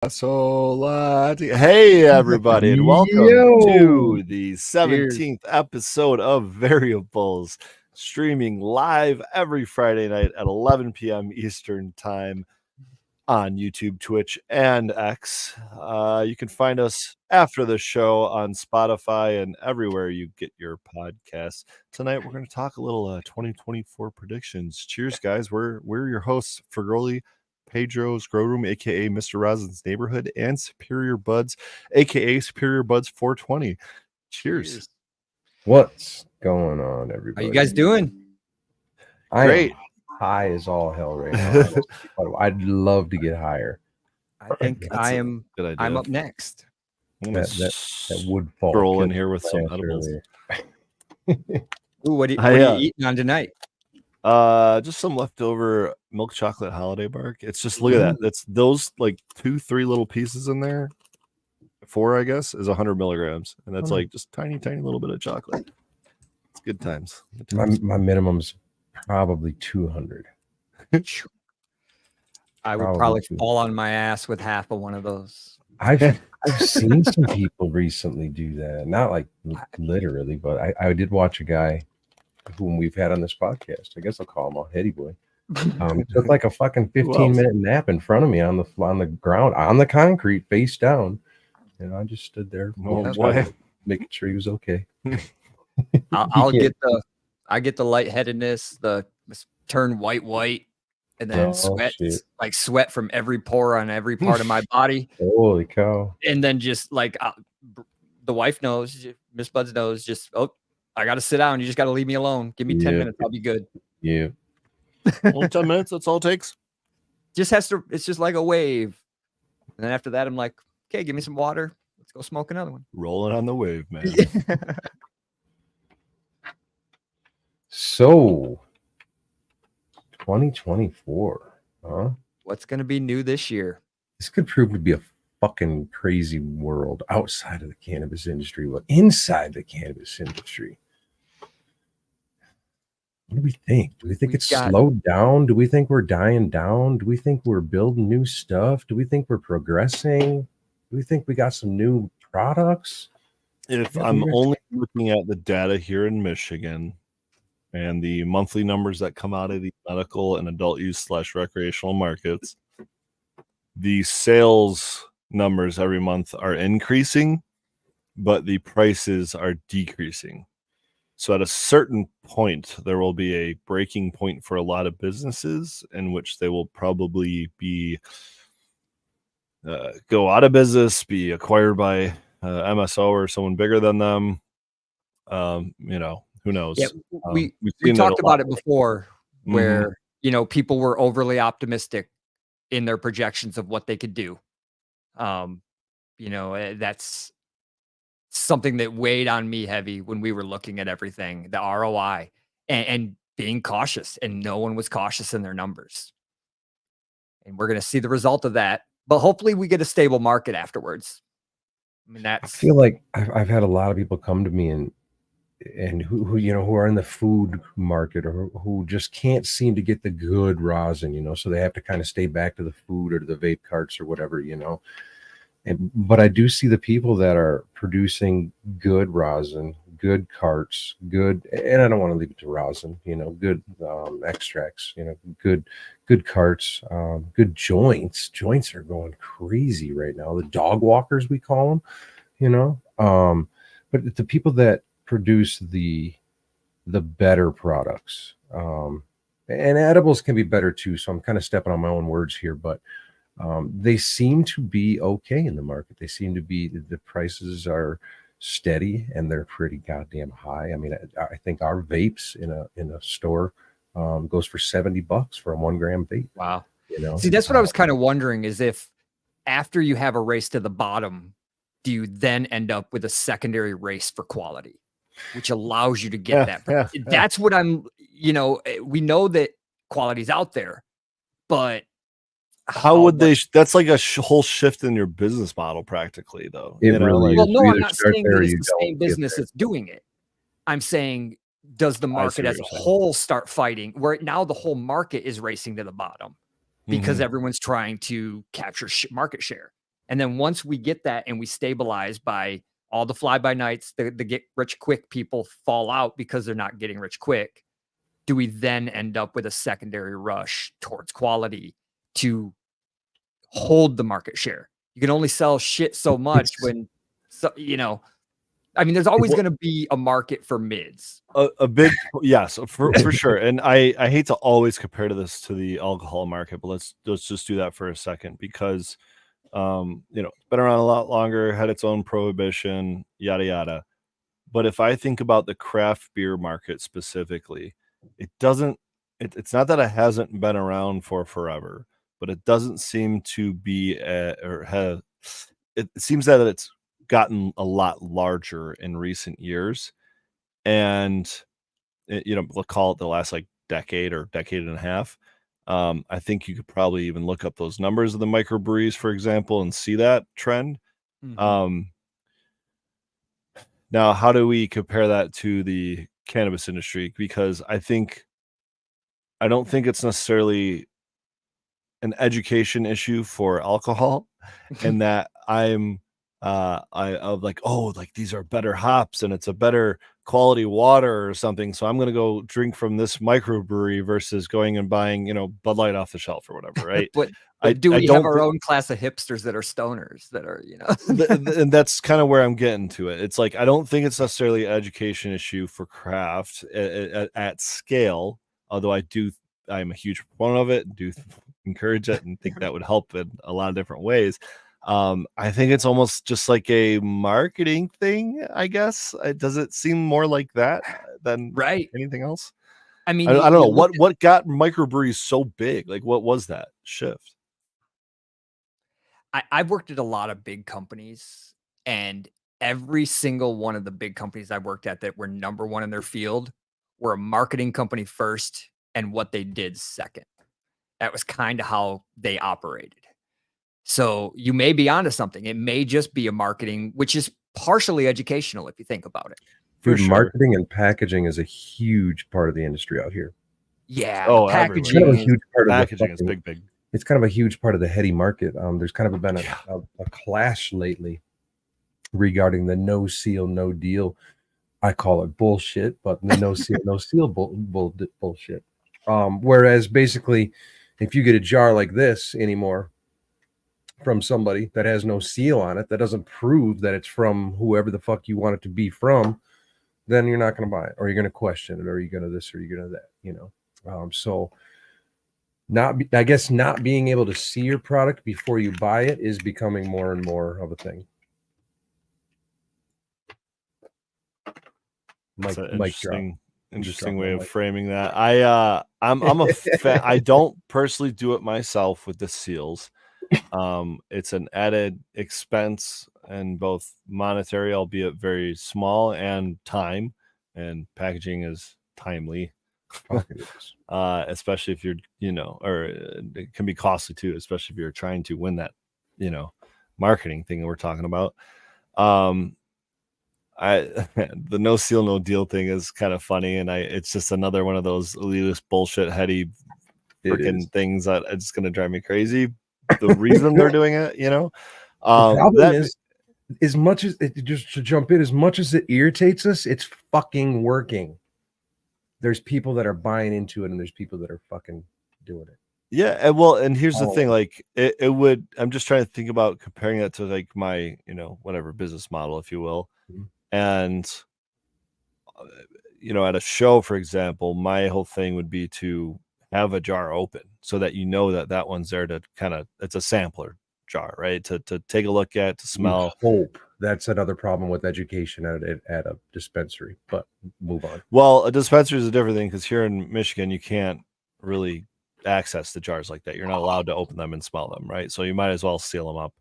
Hey, everybody, and welcome Yo, to the cheers. 17th episode of Variables, streaming live every Friday night at 11 p.m. Eastern Time on YouTube, Twitch, and X. You can find us after the show on Spotify and everywhere you get your podcasts. Tonight, we're going to talk a little 2024 predictions. Cheers, guys. We're your hosts, Fergoli, Pedro's Grow Room, aka Mr. Rosin's Neighborhood, and Superior Buds, aka Superior Buds 420. Cheers. What's going on, How everybody? you guys doing? Great. I am high as all hell right now. But I'd love to get higher. I think That's a good idea. I'm up next. I'm gonna That would fall. roll in here with some edibles. Ooh, what are you eating on tonight? Just some leftover milk chocolate holiday bark. It's just look at that. That's those like 2-3 little pieces in there. 4, I guess, is 100 milligrams, and that's like just tiny little bit of chocolate. It's good times. My minimum's probably 200. I would probably fall on my ass with half of one of those. I've seen some people recently do that. Not like literally, but I did watch a guy whom we've had on this podcast. I guess I'll call him a heady boy. Took like a fucking 15-minute nap in front of me on the ground, on the concrete, face down. And I just stood there, making sure he was okay. I get the lightheadedness, the turn white, and then sweat from every pore on every part of my body. Holy cow! And then just like the wife knows, Miss Buds knows, just I got to sit down. You just got to leave me alone. Give me 10 minutes, I'll be good. Yeah. Only 10 minutes. That's all it takes. It's just like a wave. And then after that, I'm like, okay, give me some water. Let's go smoke another one. Rolling on the wave, man. So, 2024, huh? What's going to be new this year? This could prove to be a fucking crazy world outside of the cannabis industry, but inside the cannabis industry. What do we think? Do we think it's slowed down? Do we think we're dying down? Do we think we're building new stuff? Do we think we're progressing? Do we think we got some new products? If I'm only looking at the data here in Michigan and the monthly numbers that come out of the medical and adult use / recreational markets, the sales numbers every month are increasing, but the prices are decreasing. So at a certain point, there will be a breaking point for a lot of businesses in which they will probably be go out of business, be acquired by MSO or someone bigger than them. Who knows? Yeah, we talked about it before, where people were overly optimistic in their projections of what they could do. That's something that weighed on me heavy when we were looking at everything, the ROI, and being cautious, and no one was cautious in their numbers. And we're going to see the result of that, but hopefully we get a stable market afterwards. I mean, I feel like I've had a lot of people come to me and who are in the food market or who just can't seem to get the good rosin, so they have to kind of stay back to the food or to the vape carts or whatever, but I do see the people that are producing good rosin, good carts, good, and I don't want to leave it to rosin, good extracts, good carts, good joints. Joints are going crazy right now. The dog walkers, we call them, but the people that produce the better products, and edibles can be better too. So I'm kind of stepping on my own words here, but they seem to be okay in the market. They seem to be, the prices are steady and they're pretty goddamn high. I mean, I think our vapes in a store goes for $70 for a 1 gram vape. Wow. See, that's what I was kind of wondering, is if after you have a race to the bottom, do you then end up with a secondary race for quality, which allows you to get that? That's what I'm, we know that quality's out there, but how would they? That's like a whole shift in your business model, practically, though. It really is. Well, no, I'm not saying that it's the same business that's doing it. I'm saying, does the market as a whole start fighting? Where now the whole market is racing to the bottom because everyone's trying to capture market share. And then once we get that and we stabilize by all the fly-by-nights, the get rich quick people fall out because they're not getting rich quick, do we then end up with a secondary rush towards quality to hold the market share? You can only sell shit so much when, I mean, there's always going to be a market for mids. A big yes, for sure. And I hate to always compare this to the alcohol market, but let's just do that for a second because it's been around a lot longer, had its own prohibition, yada yada. But if I think about the craft beer market specifically, it's not that it hasn't been around for forever, but it doesn't seem to be it seems that it's gotten a lot larger in recent years. And we'll call it the last like decade or decade and a half. I think you could probably even look up those numbers of the microbreweries, for example, and see that trend. Mhm. Now, how do we compare that to the cannabis industry? Because I don't think it's necessarily an education issue for alcohol, and that these are better hops and it's a better quality water or something. So I'm going to go drink from this microbrewery versus going and buying, Bud Light off the shelf or whatever. Right. But I do we have don't our thi- own class of hipsters that are stoners that are, and that's kind of where I'm getting to it. It's like I don't think it's necessarily an education issue for craft at scale, although I'm a huge proponent of it and do encourage it and think that would help in a lot of different ways. I think it's almost just like a marketing thing, I guess. Does it seem more like that than right? anything else? I mean, I don't you know look what got microbreweries so big. Like, what was that shift? I've worked at a lot of big companies, and every single one of the big companies I worked at that were number one in their field were a marketing company first and what they did second. That was kind of how they operated. So you may be onto something. It may just be a marketing, which is partially educational if you think about it. For Dude, sure. marketing and packaging is a huge part of the industry out here. Yeah, Oh, the everywhere. It's kind of a packaging is huge part of the Packaging is fucking, big. it's kind of a huge part of the heady market. There's kind of been Yeah. a clash lately regarding the no seal, no deal. I call it bullshit, but the no seal, no seal bullshit. Whereas basically, if you get a jar like this anymore from somebody that has no seal on it, that doesn't prove that it's from whoever the fuck you want it to be from, then you're not going to buy it, or you're going to question it, or you're going to this, or you're going to that. So I guess not being able to see your product before you buy it is becoming more and more of a thing. That's an Mic drop. interesting drop way my of mic. framing that. I'm a fan. I don't personally do it myself with the seals. It's an added expense and both monetary, albeit very small, and time, and packaging is timely. Fuck it is. Especially if you're, or it can be costly too, especially if you're trying to win that, marketing thing that we're talking about. The no seal, no deal thing is kind of funny, and it's just another one of those elitist bullshit heady It is. freaking things that it's just gonna drive me crazy. The reason they're doing it, The problem that is, as much as it, just to jump in, as much as it irritates us, it's fucking working. There's people that are buying into it, and there's people that are fucking doing it. yeah, and here's the thing, like it would. I'm just trying to think about comparing that to like my, whatever business model, if you will, Mhm. and at a show, for example, my whole thing would be to have a jar open so that that one's there to kind of, it's a sampler jar, right? To take a look at, to smell. Hope that's another problem with education at a dispensary, but move on. Well, a dispensary is a different thing because here in Michigan, you can't really access the jars like that. You're not allowed to open them and smell them, right? So you might as well seal them up.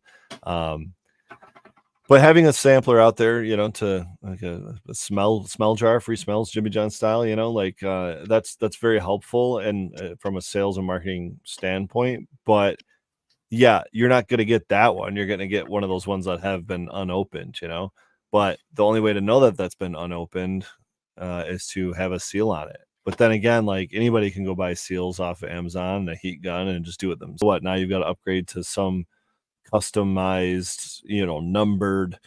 But having a sampler out there, to like a smell jar, free smells, Jimmy John style, that's very helpful and from a sales and marketing standpoint. But yeah, you're not going to get that one. You're going to get one of those ones that have been unopened, But the only way to know that that's been unopened is to have a seal on it. But then again, like anybody can go buy seals off of Amazon, a heat gun, and just do it themselves. What now? You've got to upgrade to some customized, numbered,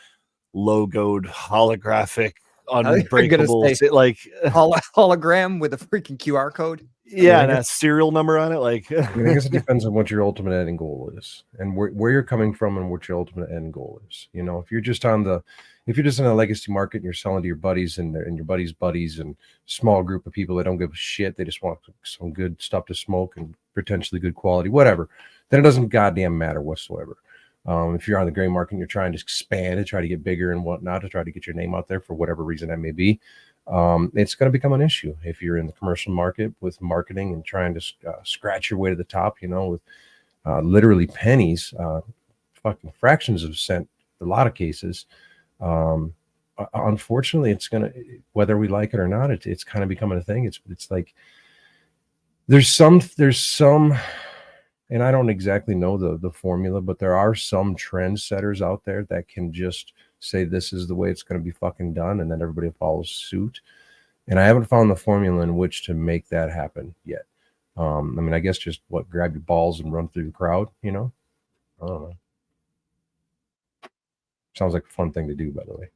logoed, holographic, I'm gonna unbreakable, say like hologram with a freaking QR code. yeah, I and a guess- serial number on it. Like, I mean, I guess it depends on what your ultimate end goal is and where you're coming from and what your ultimate end goal is. If you're just in a legacy market and you're selling to your buddies and your buddies' buddies and small group of people that don't give a shit, they just want some good stuff to smoke and potentially good quality, whatever, then it doesn't goddamn matter whatsoever. If you're on the gray market and you're trying to expand and try to get bigger and whatnot to try to get your name out there for whatever reason that may be, it's going to become an issue. If you're in the commercial market with marketing and trying to scratch your way to the top, with literally pennies, fucking fractions of a cent, in a lot of cases, unfortunately, it's going to, whether we like it or not, it's kind of becoming a thing. It's like there's some, and I don't exactly know the formula, but there are some trendsetters out there that can just say this is the way it's going to be fucking done, and then everybody follows suit. And I haven't found the formula in which to make that happen yet. I guess just grab your balls and run through the crowd, I don't know. Sounds like a fun thing to do, by the way.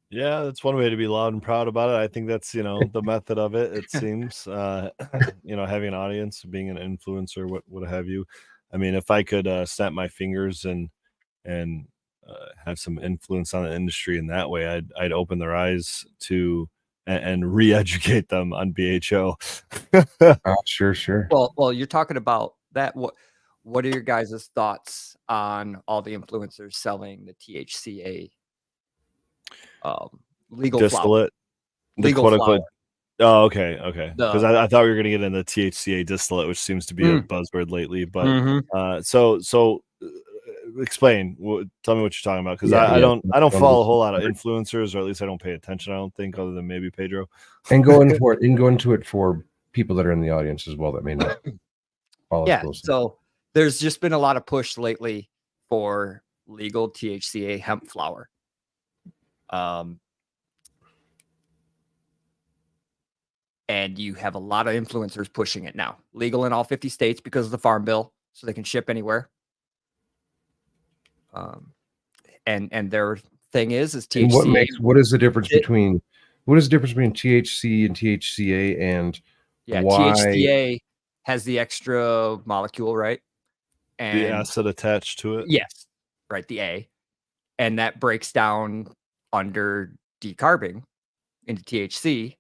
yeah, that's one way to be loud and proud about it. I think that's, the method of it. It seems, having an audience, being an influencer, what have you. I mean, if I could snap my fingers and have some influence on the industry in that way, I'd open their eyes to and re-educate them on BHO. Sure. Well, you're talking about that. What are your guys' thoughts on all the influencers selling the THCA legal distillate, flower? Legal quote flower. unquote. Oh, okay. Because I thought we were going to get into THCA distillate, which seems to be a buzzword lately. But so explain. Tell me what you're talking about, because I don't follow a whole lot of influencers, or at least I don't pay attention. I don't think, other than maybe Pedro. And go into it for people that are in the audience as well that may not follow. Yeah. So there's just been a lot of push lately for legal THCA hemp flower. And you have a lot of influencers pushing it now. Legal in all 50 states because of the Farm Bill, so they can ship anywhere. And their thing is THCA. What is the difference between THC and THCA, and why? THCA has the extra molecule, right? And the acid attached to it. Yes, right. The A, and that breaks down under decarbing into THC.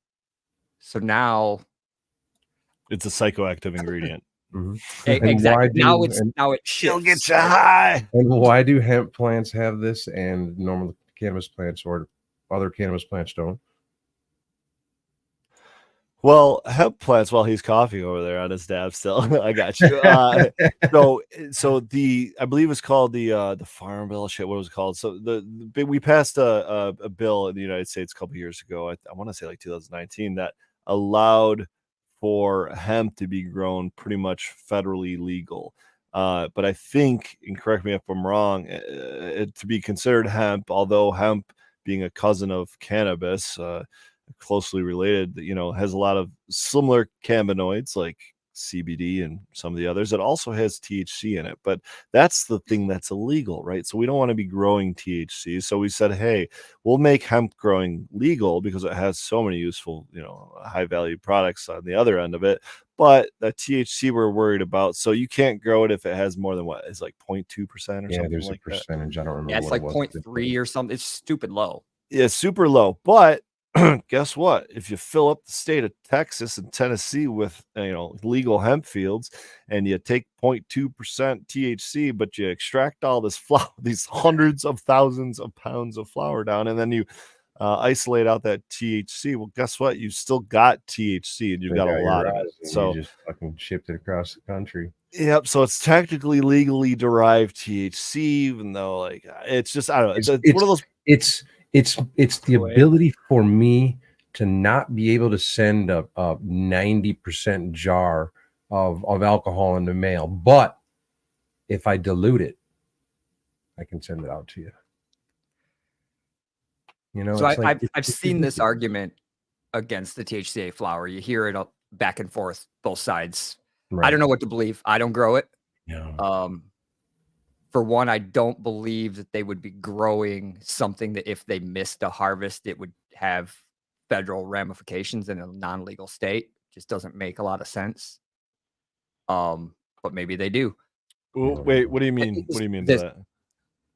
So now it's a psychoactive ingredient. Exactly. Now it shifts. It'll get you high. And why do hemp plants have this and normal cannabis plants or other cannabis plants don't? Well, hemp plants, while he's coughing over there on his dab still. I got you. So I believe it's called the Farm Bill. Shit, what was it called? So we passed a bill in the United States a couple years ago. I want to say like 2019, that allowed for hemp to be grown pretty much federally legal. But I think, and correct me if I'm wrong, to be considered hemp, although hemp being a cousin of cannabis, closely related, has a lot of similar cannabinoids like CBD and some of the others. It also has THC in it, but that's the thing that's illegal, right? So we don't want to be growing THC. So we said, hey, we'll make hemp growing legal because it has so many useful, high value products on the other end of it. But the THC we're worried about. So you can't grow it if it has more than what is like 0.2% or something. Yeah, there's like a percentage. That. I don't remember. Yeah, it's like 0.3 or something. It's stupid low. Yeah, super low. But guess what? If you fill up the state of Texas and Tennessee with legal hemp fields, and you take 0.2% THC, but you extract all this flower, these hundreds of thousands of pounds of flower down, and then you isolate out that THC, well, guess what? You still got THC, and you've got a lot of it. So you just fucking shipped it across the country. Yep. So it's technically legally derived THC, even though it's just, I don't know. It's one of those. It's the ability for me to not be able to send a 90% jar of alcohol in the mail, but if I dilute it, I can send it out to you. So I've seen this argument against the THCA flower. You hear it back and forth, both sides. Right. I don't know what to believe. I don't grow it. No. For one, I don't believe that they would be growing something that if they missed a harvest, it would have federal ramifications in a non-legal state. Just doesn't make a lot of sense. But maybe they do. Wait, what do you mean? What do you mean by that?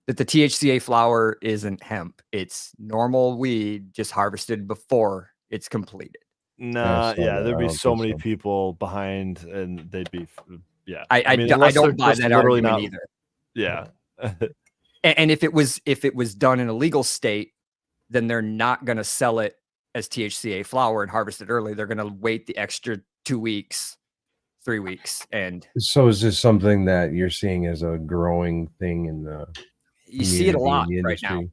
That the THCA flower isn't hemp. It's normal weed just harvested before it's completed. Nah, saw yeah, that. there'd I be don't so think many so. people behind, and they'd be, yeah. I mean, don't unless they're buy just that literally argument not, either. yeah. And if it was done in a legal state, then they're not going to sell it as THCA flower and harvest it early. They're going to wait the extra 2 weeks, 3 weeks, and So is this something that you're seeing as a growing thing in the you see it a community, lot in the right now. industry?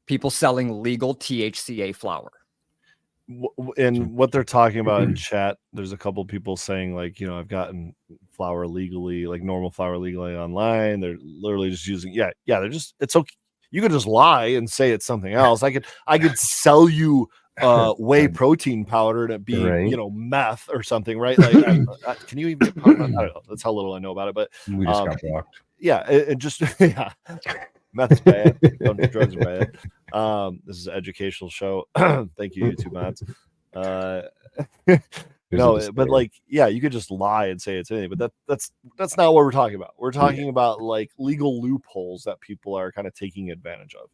People selling legal THCA flower. And what they're talking about in chat, there's a couple people saying like, I've gotten flour legally, like normal flour legally online. They're literally just using, they're just, it's okay. You could just lie and say it's something else. I could sell you whey protein powder to be, Right. meth or something, right? Like, can you even get powder meth? I don't know. That's how little I know about it. But We just got blocked. yeah, it just meth is bad. Drugs are bad. This is an educational show. Thank you, YouTube mods. No, but like, you could just lie and say it's anything, but that's not what we're talking about. We're talking about like legal loopholes that people are kind of taking advantage of.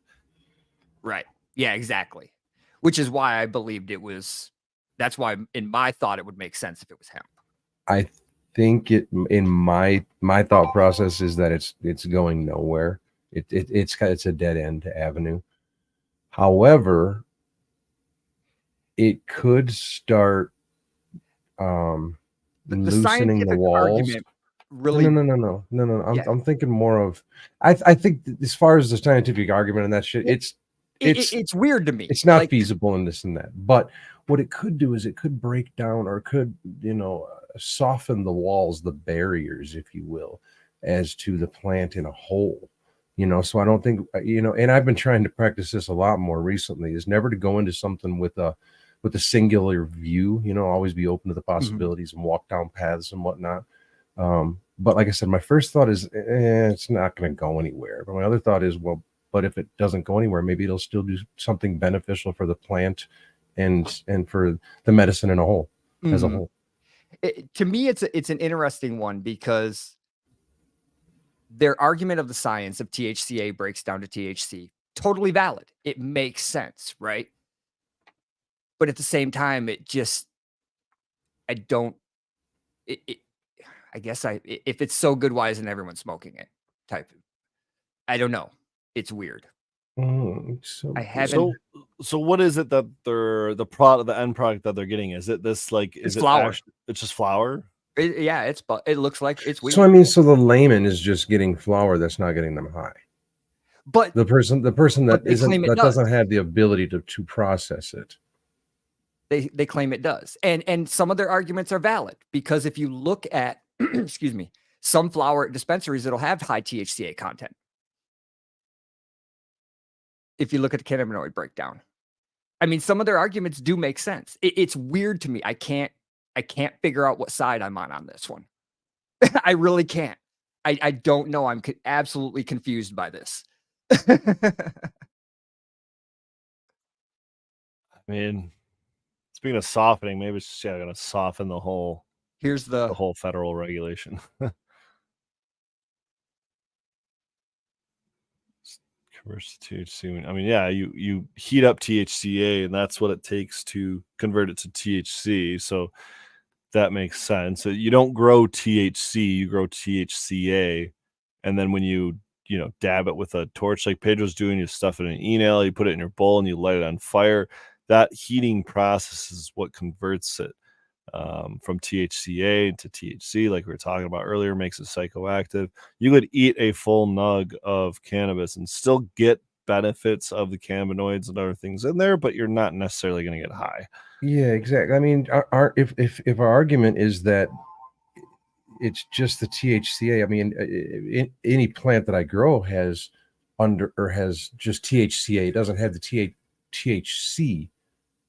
Right. Yeah, exactly. Which is why I believed it was. That's why in my thought it would make sense if it was hemp. I think it in my thought process is that it's going nowhere. It's a dead end avenue. However, it could start loosening the walls. Really, no. I'm thinking more of. I think as far as the scientific argument and that shit, it's weird to me. It's not feasible in this and that. But what it could do is it could break down or could soften the walls, the barriers, if you will, as to the plant in a whole. So I don't think and I've been trying to practice this a lot more recently, is never to go into something with a singular view, always be open to the possibilities and walk down paths and whatnot. But like I said, my first thought is it's not going to go anywhere. But my other thought is, well, but if it doesn't go anywhere, maybe it'll still do something beneficial for the plant and for the medicine in a whole, as a whole. To me, it's an interesting one because their argument of the science of THCA breaks down to THC, totally valid. It makes sense, right? But at the same time, I guess if it's so good, why isn't everyone smoking it? I don't know. It's weird. So what is it that the end product that they're getting? Is it this like it's flour? It's just flour? It looks like it's weed. So I mean, so the layman is just getting flour that's not getting them high. But the person that doesn't have the ability to process it. They claim it does. And some of their arguments are valid because if you look at excuse me, some flour at dispensaries, it'll have high THCA content. If you look at the cannabinoid breakdown. I mean, some of their arguments do make sense. It's weird to me. I can't figure out what side I'm on this one. I really can't. I don't know. I'm absolutely confused by this. I mean, speaking of softening, maybe it's just going to soften the whole. Here's the whole federal regulation. Converts to THC. I mean, you heat up THCA, and that's what it takes to convert it to THC. So that makes sense. So you don't grow THC, you grow THCA, and then when you dab it with a torch like Pedro's doing, you stuff it in an e-nail, you put it in your bowl, and you light it on fire. That heating process is what converts it from THCA to THC, like we were talking about earlier, makes it psychoactive. You could eat a full nug of cannabis and still get benefits of the cannabinoids and other things in there, but you're not necessarily going to get high. Yeah, exactly. I mean, if our argument is that it's just the THCA, I mean, any plant that I grow has just THCA. It doesn't have the THC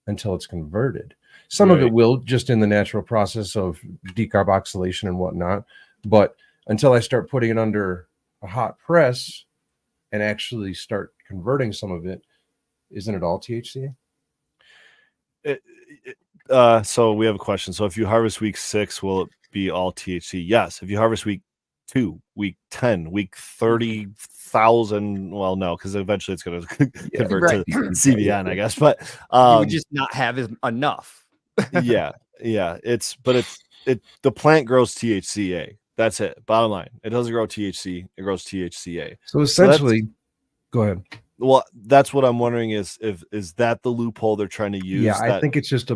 until it's converted. Some of it will, just in the natural process of decarboxylation and whatnot. But until I start putting it under a hot press and actually start converting some of it, isn't it all THC? So we have a question. So if you harvest week 6, will it be all THC? Yes. If you harvest week 2, week 10, week 30,000, well, no, because eventually it's going to convert right. to CBN, I guess. But You would just not have enough. yeah. The plant grows THCA. That's it. Bottom line, it doesn't grow THC. It grows THCA. So essentially, go ahead. Well, that's what I'm wondering is that the loophole they're trying to use? Yeah, I think it's just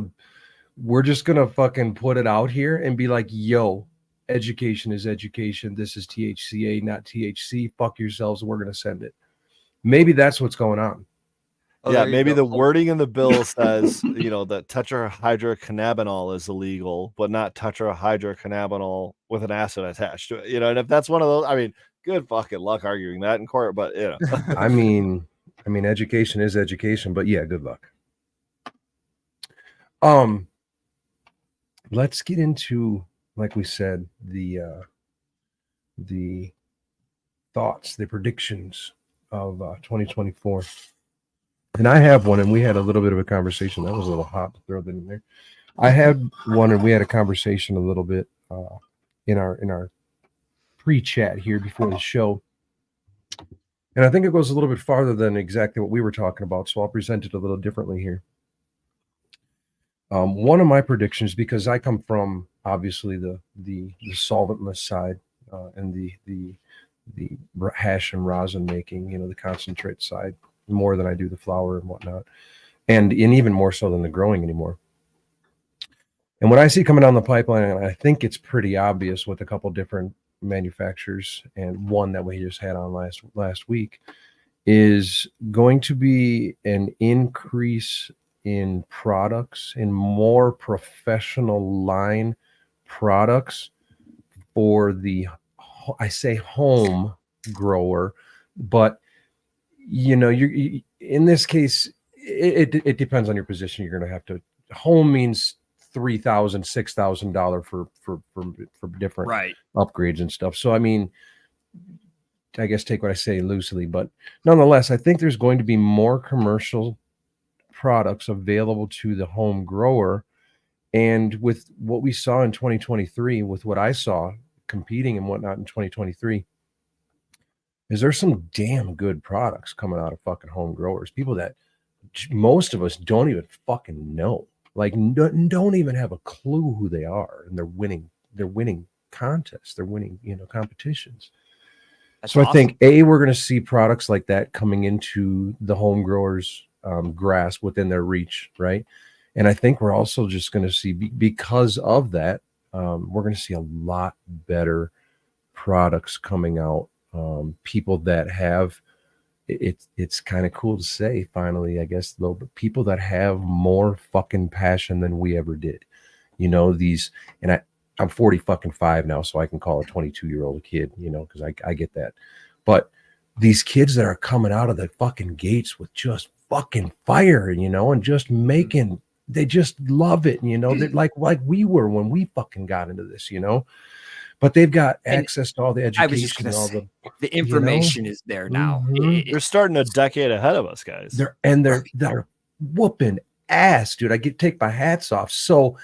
we're just gonna fucking put it out here and be like, yo, education is education. This is THCA, not THC. Fuck yourselves. We're gonna send it. Maybe that's what's going on. Oh, yeah, there you maybe go. the wording in the bill says, that tetrahydrocannabinol is illegal, but not tetrahydrocannabinol with an acid attached to it. And if that's one of those, I mean, good fucking luck arguing that in court, but I mean, education is education, but yeah, good luck. Let's get into, like we said, the thoughts, the predictions of 2024. And I have one, and we had a little bit of a conversation. That was a little hot to throw that in there. I had one, and we had a conversation a little bit in our pre-chat here before the show. And I think it goes a little bit farther than exactly what we were talking about, so I'll present it a little differently here. One of my predictions, because I come from obviously the solventless side and the hash and rosin making, the concentrate side, more than I do the flour and whatnot, and even more so than the growing anymore. And what I see coming down the pipeline, and I think it's pretty obvious with a couple different manufacturers and one that we just had on last week, is going to be an increase in products, in more professional line products for the, I say home grower, but you in this case, it depends on your position. You're going to have to, home means $3,000, $6,000 for different upgrades and stuff. So I mean, I guess take what I say loosely, but nonetheless, I think there's going to be more commercial products available to the home grower. And with what we saw in 2023, with what I saw competing and whatnot in 2023, is there some damn good products coming out of fucking home growers, people that most of us don't even fucking know, like don't even have a clue who they are, and they're winning contests, they're winning competitions. So awesome. I think we're going to see products like that coming into the home growers' grasp within their reach, right? And I think we're also just going to see, because of that, we're going to see a lot better products coming out. People that have, it's kind of cool to say, finally, I guess, though, but people that have more fucking passion than we ever did. These, and I'm 45 now, so I can call a 22-year-old a kid, because I get that. But these kids that are coming out of the fucking gates with just fucking fire, and just making, they just love it, they're like we were when we fucking got into this, but they've got access to all the education. I was just gonna say, the information is there now. Mm-hmm. They're starting a decade ahead of us, guys. They're whooping ass, dude. I take my hats off. So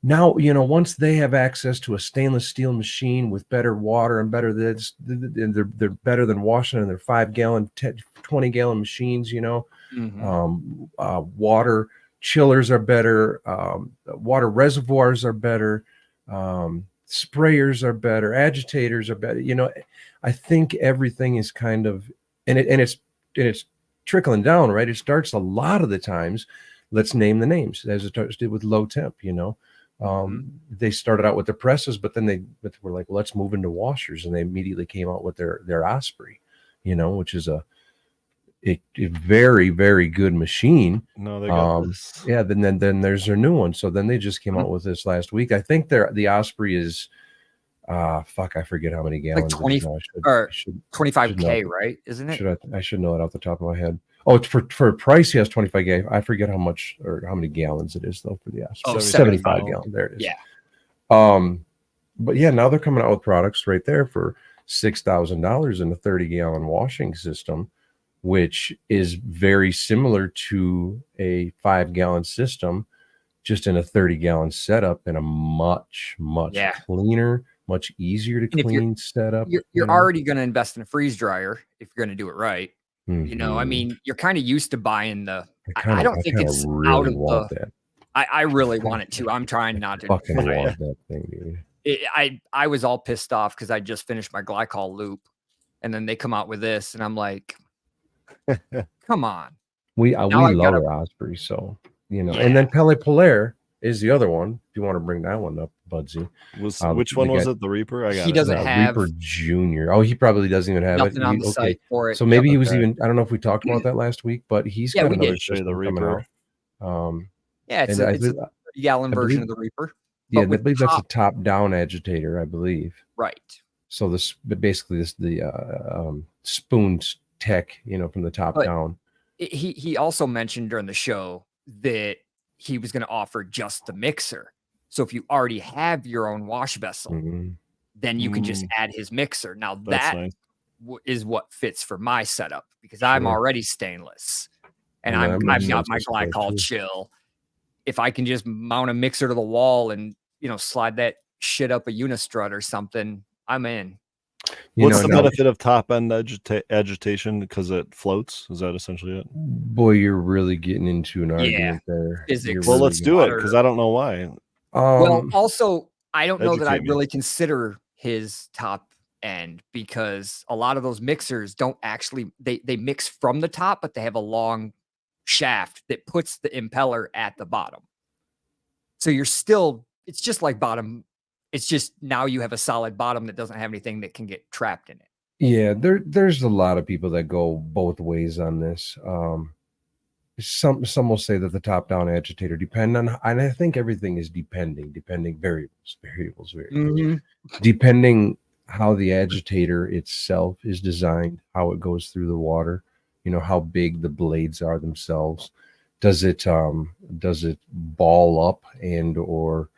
now, once they have access to a stainless steel machine with better water and better this, they're better than washing in their 5-gallon, 20-gallon machines. Water chillers are better. Water reservoirs are better. Sprayers are better. Agitators are better. I think everything is kind of, and it's trickling down, right? It starts a lot of the times. Let's name the names, as it did with low temp. They started out with the presses, but then they were like, well, let's move into washers, and they immediately came out with their Osprey, which is a very, very good machine. No, they got this. Yeah, then there's their new one. So then they just came out with this last week. I think the Osprey is I forget how many gallons. Like 20 or 25K, right? Isn't it? I should know it off the top of my head. Oh, it's for price, he has 25K. I forget how much or how many gallons it is though for the Osprey. Oh, 75 gallons. There it is. Yeah. But yeah, now they're coming out with products right there for $6,000 in a 30-gallon washing system, which is very similar to a 5-gallon system, just in a 30-gallon setup and a much Yeah. cleaner, much easier to And if clean setup. you're already going to invest in a freeze dryer if you're going to do it right. You know, I Mhm. mean, you're kind of used to buying the. I I don't think kind of it's out really of want the. that. I really want it to. I'm trying not to Fucking buy it. want that thing, dude. I was all pissed off because I just finished my glycol loop, and then they come out with this, and I'm like, come on. We Now we I love gotta. Osprey, so and Yeah. then Pele Polaire is the other one. If you want to bring that one up, Budsy. Which one was it? The Reaper? I got He it. doesn't have Reaper Junior. Oh, he probably doesn't even have it. nothing on the Okay, site for it. so maybe he was Okay. even. I don't know if we talked about that last week, but he's Yeah, got we another did. Show you the system coming Reaper. out. Yeah, it's and a I it's a believe- 30-gallon I version believe- of the Reaper. Yeah, But I with believe that's a top- top-down agitator, I believe. right. So basically the spoon tech, from the top But down. He also mentioned during the show that he was going to offer just the mixer. So if you already have your own wash vessel, Mhm. then you can just add his mixer. Now That's that nice. is what fits for my setup because I'm Sure. already stainless and Well, that I've makes got sense, my I suppose, glycol too. chill. If I can just mount a mixer to the wall and slide that shit up a unistrut or something, I'm in. What's the now, benefit of top end agitation? Because it floats? Is that essentially it? boy, you're really getting into an argument there. Physics. Well, You're let's do it because I don't know why. Well, also, I don't know that I educate me. really consider his top end because a lot of those mixers don't actually they mix from the top, but they have a long shaft that puts the impeller at the bottom. So it's just like bottom. It's just now you have a solid bottom that doesn't have anything that can get trapped in it. Yeah, there's a lot of people that go both ways on this. Some will say that the top down agitator depend on, and I think everything is depending variables, Mhm. depending how the agitator itself is designed, how it goes through the water, how big the blades are themselves. Does it ball up or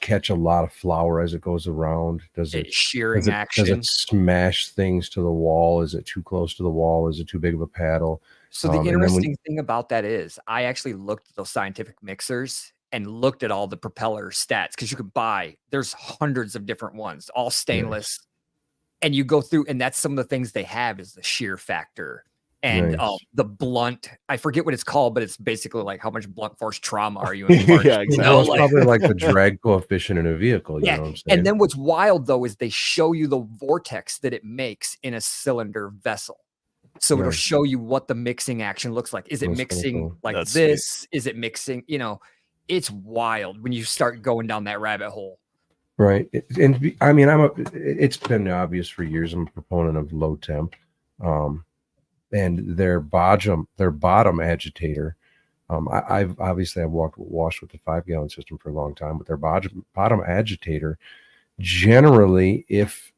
catch a lot of flour as it goes around? Does it Shearing does action. it smash things to the wall? Is it too close to the wall? Is it too big of a paddle? So the And then interesting thing about that is I actually looked at those scientific mixers and looked at all the propeller stats because you could there's hundreds of different ones, all stainless. And you go through, and that's some of the things they have is the shear factor and Nice. the blunt. I forget what it's called, but it's basically like how much blunt force trauma are you imparting? Yeah, exactly. Well, it's probably like the drag coefficient in a vehicle. You know what I'm saying? And then what's wild though is they show you the vortex that it makes in a cylinder vessel. So it'll Right. show you what the mixing action looks like. Is it That's kinda mixing cool. like That's this? Is it mixing? It's wild when you start going down that rabbit hole. Right. I mean, it's been obvious for years. I'm a proponent of low temp, and their bottom agitator. I've washed with the 5-gallon system for a long time, but their bottom agitator, generally, if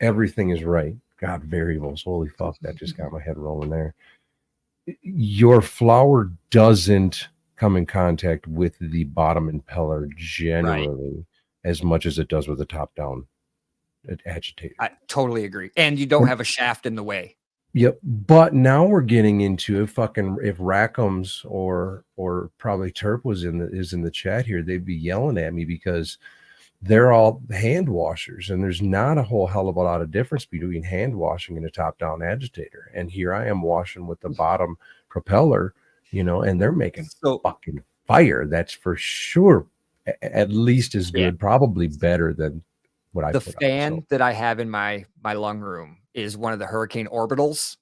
everything is right, God, variables, holy fuck, that just got my head rolling there. Your flour doesn't come in contact with the bottom impeller generally as much as it does with a top down agitator. I totally agree. And you don't have a shaft in the way. Yep. But now we're getting into if Rackham's or probably Terp is in the chat here, they'd be yelling at me because they're all hand washers and there's not a whole hell of a lot of difference between hand washing and a top down agitator. And here I am washing with the bottom propeller, and they're making fucking fire. That's for sure. At least as good, probably better than what I put out. The fan that I have in my lung room is one of the Hurricane Orbitals.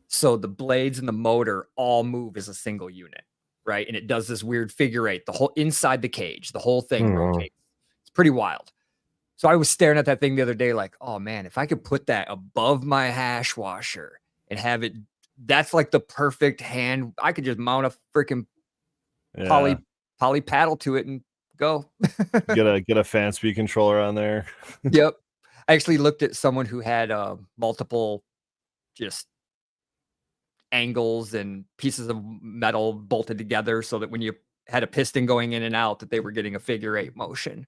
So the blades and the motor all move as a single unit, right? And it does this weird figure eight, the whole inside the cage, the whole thing rotates. It's pretty wild. So I was staring at that thing the other day like, oh man, if I could put that above my hash washer and have it, that's like the perfect hand. I could just mount a freaking poly paddle to it and go. get a fan speed controller on there. Yep. I actually looked at someone who had multiple just angles and pieces of metal bolted together so that when you had a piston going in and out that they were getting a figure eight motion.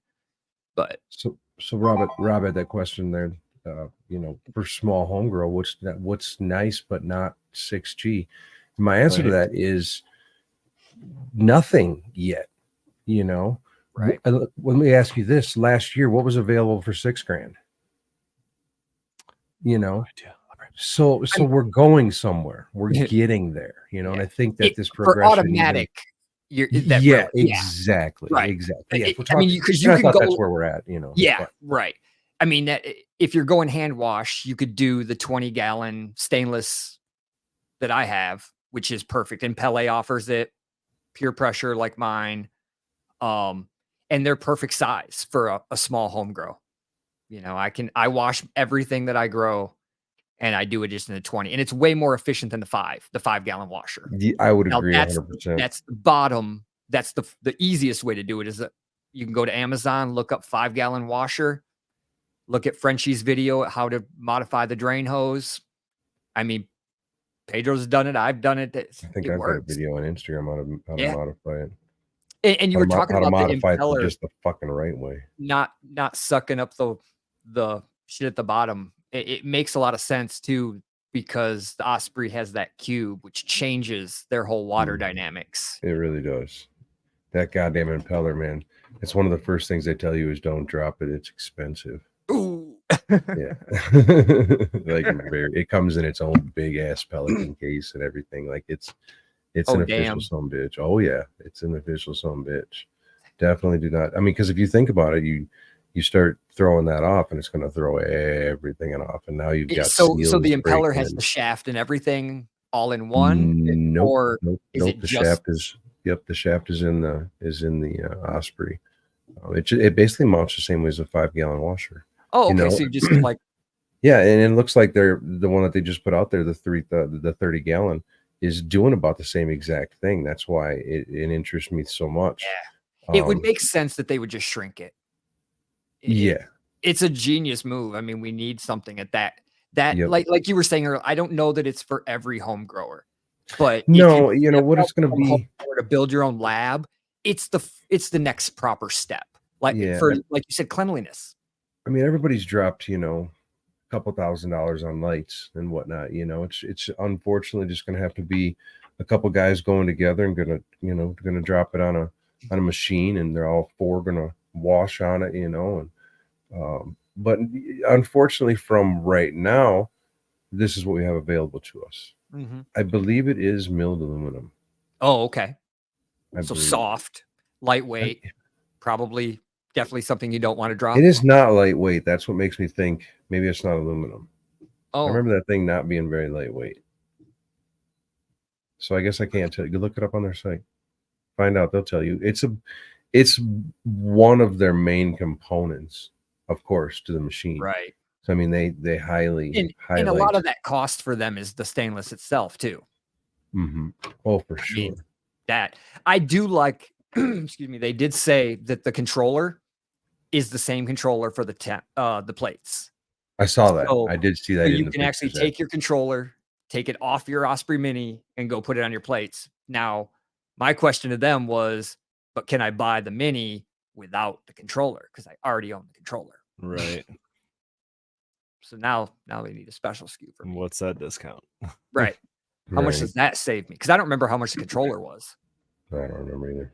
But so Rob had that question there. for small home grow, what's nice but not 6G? My answer to Right. that is nothing yet. Right. Let me ask you this: last year, what was available for $6,000? idea. So we're going somewhere. We're getting there, and I think that this for progression, automatic, exactly, right. exactly. Yeah, if we're I mean, talking, because you I can thought go, that's where we're at, yeah, but right. I mean, if you're going hand wash, you could do the 20-gallon stainless that I have, which is perfect. And Pele offers it, pure pressure like mine. And they're perfect size for a small home grow. I wash everything that I grow and I do it just in the 20. And it's way more efficient than the 5-gallon washer. I would Now agree 100%. that's the bottom. That's the easiest way to do it is that you can go to Amazon, look up 5-gallon washer, look at Frenchie's video at how to modify the drain hose. I mean, Pedro's done it. I've done it. I think It I've got a works. video on Instagram how to Yeah. modify it. And you were talking How to about the modify it impeller just the fucking right way. not sucking up the shit at the bottom. It makes a lot of sense too, because the Osprey has that cube, which changes their whole water dynamics. It really does. That goddamn impeller, man. It's one of the first things they tell you is don't drop it. It's expensive. Ooh. Yeah. It comes in its own big ass Pelican case and everything. Like it's Oh, an official damn. son bitch. Oh yeah, it's an official son bitch. Definitely do not. I mean, because if you think about it, you start throwing that off, and it's going to throw everything off, and now you've got So seals the impeller has breaking. the shaft and everything all in one, Nope, or nope. it The just shaft is the shaft is in the Osprey. It basically mounts the same way as a 5-gallon washer. Oh, okay. So you just like Yeah, and it looks like they're the one that they just put out there, the 30-gallon, is doing about the same exact thing. That's why it interests me so much. Yeah. It would make sense that they would just shrink it. Yeah. It's a genius move. I mean, we need something at that Yep. like you were saying earlier, I don't know that it's for every home grower, but No, if you what it's going to be to build your own lab, it's the next proper step. Like Yeah. like you said, cleanliness. I mean, everybody's dropped, a couple $1,000s on lights and whatnot. It's unfortunately just going to have to be a couple guys going together and gonna drop it on a machine, and they're all four gonna wash on it, but unfortunately, from right now, this is what we have available to us. I believe it is milled aluminum. Oh, okay. So believe. soft, lightweight, probably definitely something you don't want to drop. It is not lightweight. That's what makes me think maybe it's not aluminum. I Oh, remember that thing not being very lightweight. So I guess I can't tell you. Look it up on their site. Find out. They'll tell you. It's one of their main components, of course, to the machine. right. So I mean, they highly And a lot of that cost for them is the stainless itself too. Oh, for sure. mean, that I do like. Excuse me. They did say that the controller is the same controller for the plates. I saw that. So- I did see that. So in you the can actually pictures, take your controller, take it off your Osprey Mini, and go put it on your plates. Now, my question to them was, but can I buy the Mini without the controller? Because I already own the controller. Right. So now they need a special SKU for me. What's that discount? Right. How much Right. does that save me? Because I don't remember how much the controller was. I don't remember either.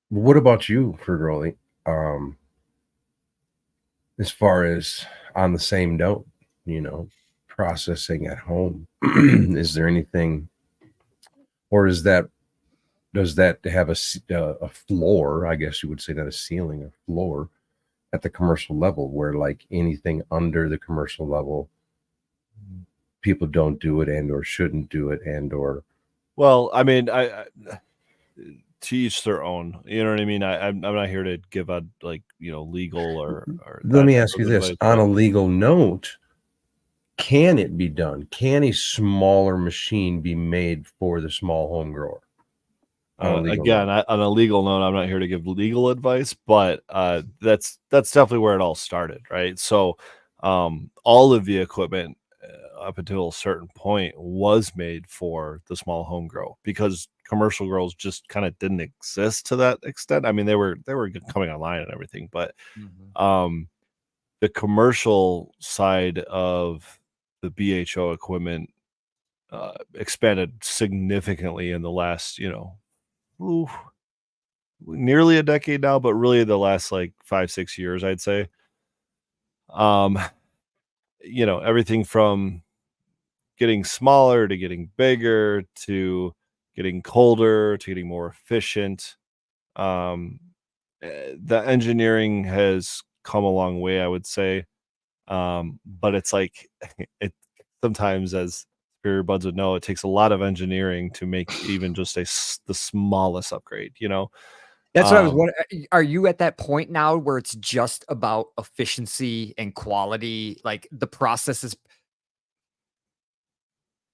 What about you, Fergroli? As far as on the same note, processing at home, is there anything, or does that have a floor? I guess you would say not a ceiling, a floor at the commercial level, where like anything under the commercial level, people don't do it and or shouldn't do it and or. Well, I mean, I to each their own. You know what I mean? I'm not here to give a legal or. Let me ask you this: on a legal note, can it be done? Can a smaller machine be made for the small home grower? On a legal note, I'm not here to give legal advice, but that's definitely where it all started, right? So, all of the equipment up until a certain point was made for the small home grow, because commercial grows just kind of didn't exist to that extent. I mean, they were coming online and everything, but the commercial side of the BHO equipment expanded significantly in the last, ooh, nearly a decade now, but really the last like 5-6 years, I'd say. Um, everything from getting smaller to getting bigger to getting colder to getting more efficient. Um, the engineering has come a long way, I would say. But it's like it sometimes, as Superior Buds would know, it takes a lot of engineering to make even just the smallest upgrade, That's what I was Um, wondering. Are you at that point now where it's just about efficiency and quality? Like the process is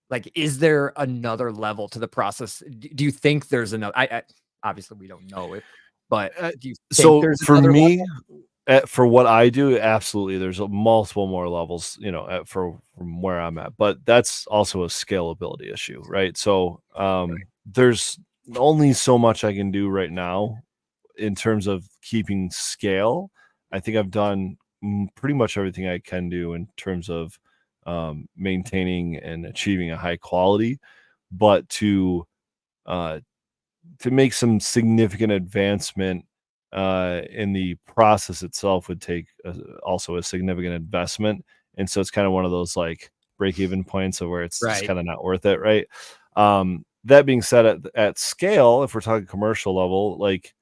like, is there another level to the process? Do you think there's another? I obviously we don't know it, but uh, do you think so there's for another me, level? for what I do, absolutely, there's multiple more levels, from where I'm at, but that's also a scalability issue, right? So, there's only so much I can do right now in terms of keeping scale. I think I've done pretty much everything I can do in terms of maintaining and achieving a high quality, but uh, to make some significant advancement in the process itself would take also a significant investment, and so it's kind of one of those like break even points of where it's just Right. kind of not worth it, right? That being said, at scale, if we're talking commercial level, like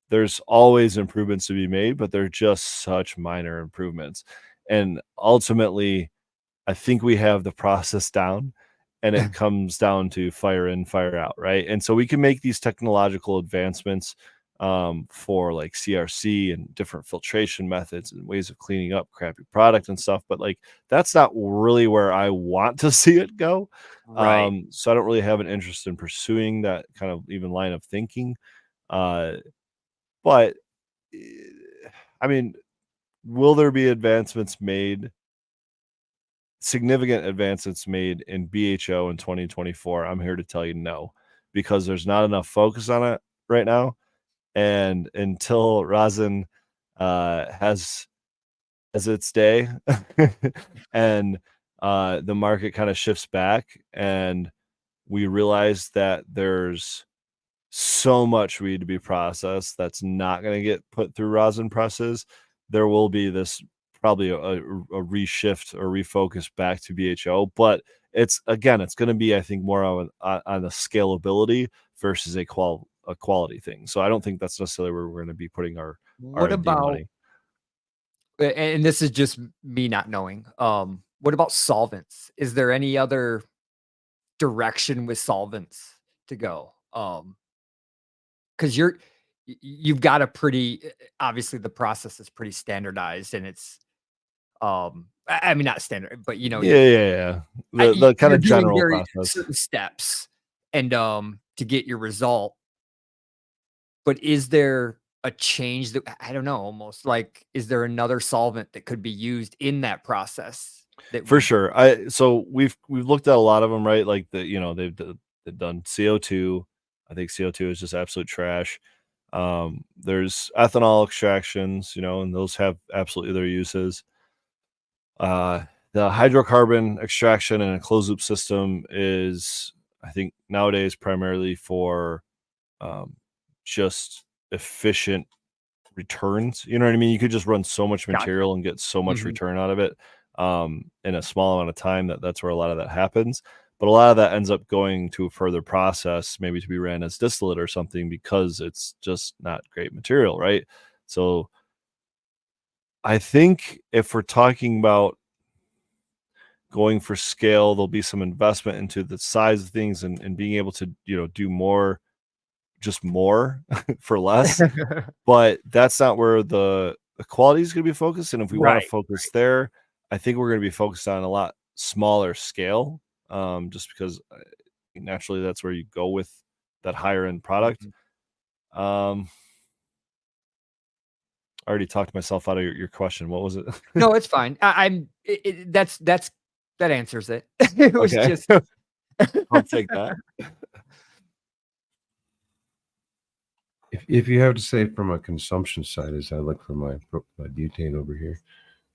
there's always improvements to be made, but they're just such minor improvements. And ultimately, I think we have the process down, and it comes down to fire in, fire out, right? And so we can make these technological advancements for like CRC and different filtration methods and ways of cleaning up crappy product and stuff, but like that's not really where I want to see it go. Right. So I don't really have an interest in pursuing that kind of even line of thinking. Uh, but I mean, will there be significant advancements made in BHO in 2024? I'm here to tell you no, because there's not enough focus on it right now. And until rosin has its day and the market kind of shifts back and we realize that there's so much weed to be processed that's not going to get put through rosin presses, there will be this probably a reshift or refocus back to BHO. But it's going to be, I think, more on the scalability versus a quality thing. So I don't think that's necessarily where we're going to be putting our What R&D about money. and this is just me not knowing. What about solvents? Is there any other direction with solvents to go? Because you've got a pretty obviously the process is pretty standardized and it's I mean not standard, but Yeah. The kind you're of doing general very process. certain steps and to get your result. But is there a change that I don't know, almost like is there another solvent that could be used in that process that For would sure. So we've looked at a lot of them, right? Like they've done CO2. I think CO2 is just absolute trash. There's ethanol extractions, and those have absolutely their uses. The hydrocarbon extraction in a closed loop system is, I think, nowadays primarily for um, just efficient returns. You know what I mean? You could just run so much gotcha. material and get so much Mhm. return out of it in a small amount of time that's where a lot of that happens. But a lot of that ends up going to a further process, maybe to be ran as distillate or something, because it's just not great material, right? So I think if we're talking about going for scale, there'll be some investment into the size of things and being able to, do more, just more for less. But that's not where the quality is going to be focused. And if we want to Right. focus there, I think we're going to be focused on a lot smaller scale, just because naturally that's where you go with that higher end product. Mhm. Um, I already talked myself out of your question. What was it? No, it's fine. I'm that's That answers it. It was Okay. just I'll take that. If you have to say from a consumption side, as I look for my butane over here,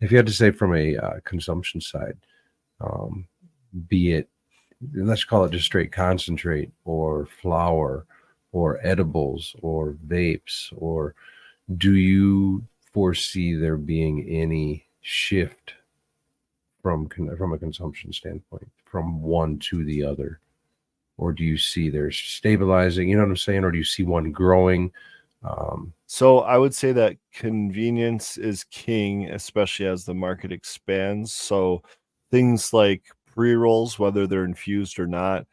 if you had to say from a consumption side, be it, let's call it just straight concentrate or flour or edibles or vapes, or do you foresee there being any shift from a consumption standpoint from one to the other? Or do you see there's stabilizing, you know what I'm saying? Or do you see one growing? So I would say that convenience is king, especially as the market expands. So things like pre-rolls, whether they're infused or not,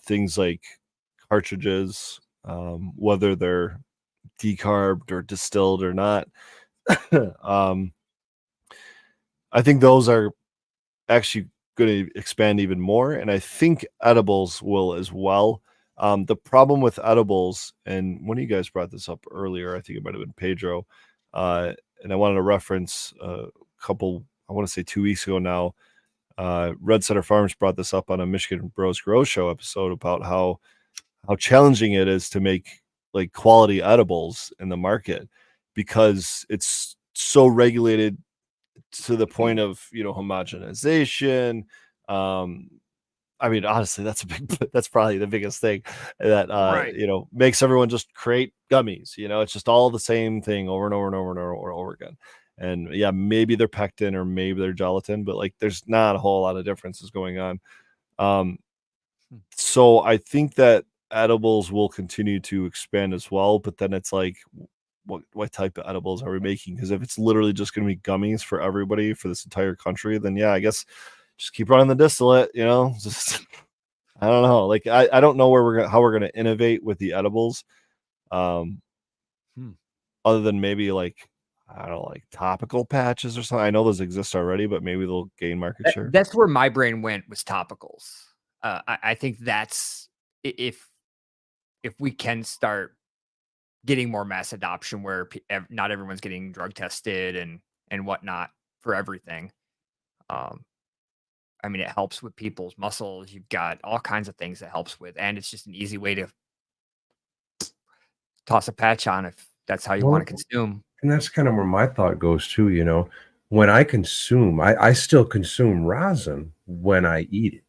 things like cartridges, whether they're decarbed or distilled or not. um, I think those are actually going to expand even more, and I think edibles will as well. The problem with edibles, and one of you guys brought this up earlier, I think it might have been Pedro, and I wanted to reference a couple, I want to say 2 weeks ago now, Red Center Farms brought this up on a Michigan Bros Grow Show episode about how challenging it is to make like quality edibles in the market because it's so regulated to the point of homogenization. um I mean, honestly, that's that's probably the biggest thing that right. makes everyone just create gummies. It's just all the same thing over and over and over and over and over again. And yeah, maybe they're pectin or maybe they're gelatin, but like there's not a whole lot of differences going on. um so I think that edibles will continue to expand as well, but then it's like, what type of edibles are we making? Because if it's literally just going to be gummies for everybody for this entire country, then yeah, I guess just keep running the distillate. Just I don't know. Like I don't know how we're gonna innovate with the edibles, um, Hmm. other than maybe like I don't know, like topical patches or something. I know those exist already, but maybe they'll gain market share. That's where my brain went, was topicals. I think that's if we can start getting more mass adoption where not everyone's getting drug tested and whatnot for everything. Um, I mean, it helps with people's muscles. You've got all kinds of things it helps with, and it's just an easy way to toss a patch on if that's how you want to Well, consume. and that's kind of where my thought goes too. When I consume, I still consume rosin when I eat it,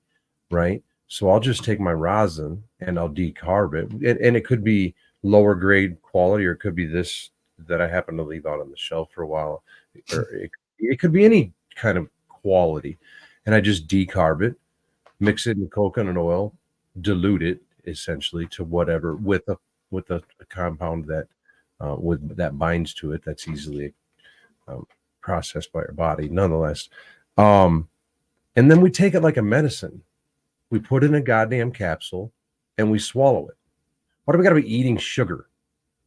right? So I'll just take my rosin and I'll decarb it. And it could be lower grade quality, or it could be this that I happen to leave out on the shelf for a while, or it could be any kind of quality. And I just decarb it, mix it in coconut oil, dilute it essentially to whatever with a compound that that binds to it, that's easily processed by our body nonetheless. Um, and then we take it like a medicine. We put it in a goddamn capsule and we swallow it. Why do we got to be eating sugar?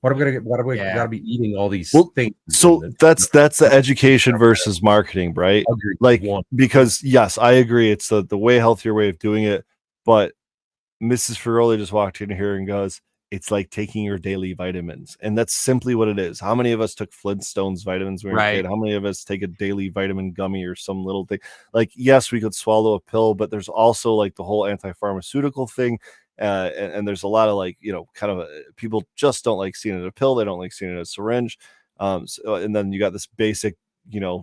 Why do we got to be eating all these things? So that's the education versus marketing, right? Agreed. Like, because yes, I agree, it's the way healthier way of doing it, but Mrs. Ferroli just walked in here and goes, "It's like taking your daily vitamins." And that's simply what it is. How many of us took Flintstones vitamins when we were a kid? How many of us take a daily vitamin gummy or some little thing? Like, yes, we could swallow a pill, but there's also like the whole anti-pharmaceutical thing. And there's a lot of like, kind of people just don't like seeing it a pill. They don't like seeing it a syringe. And then you got this basic,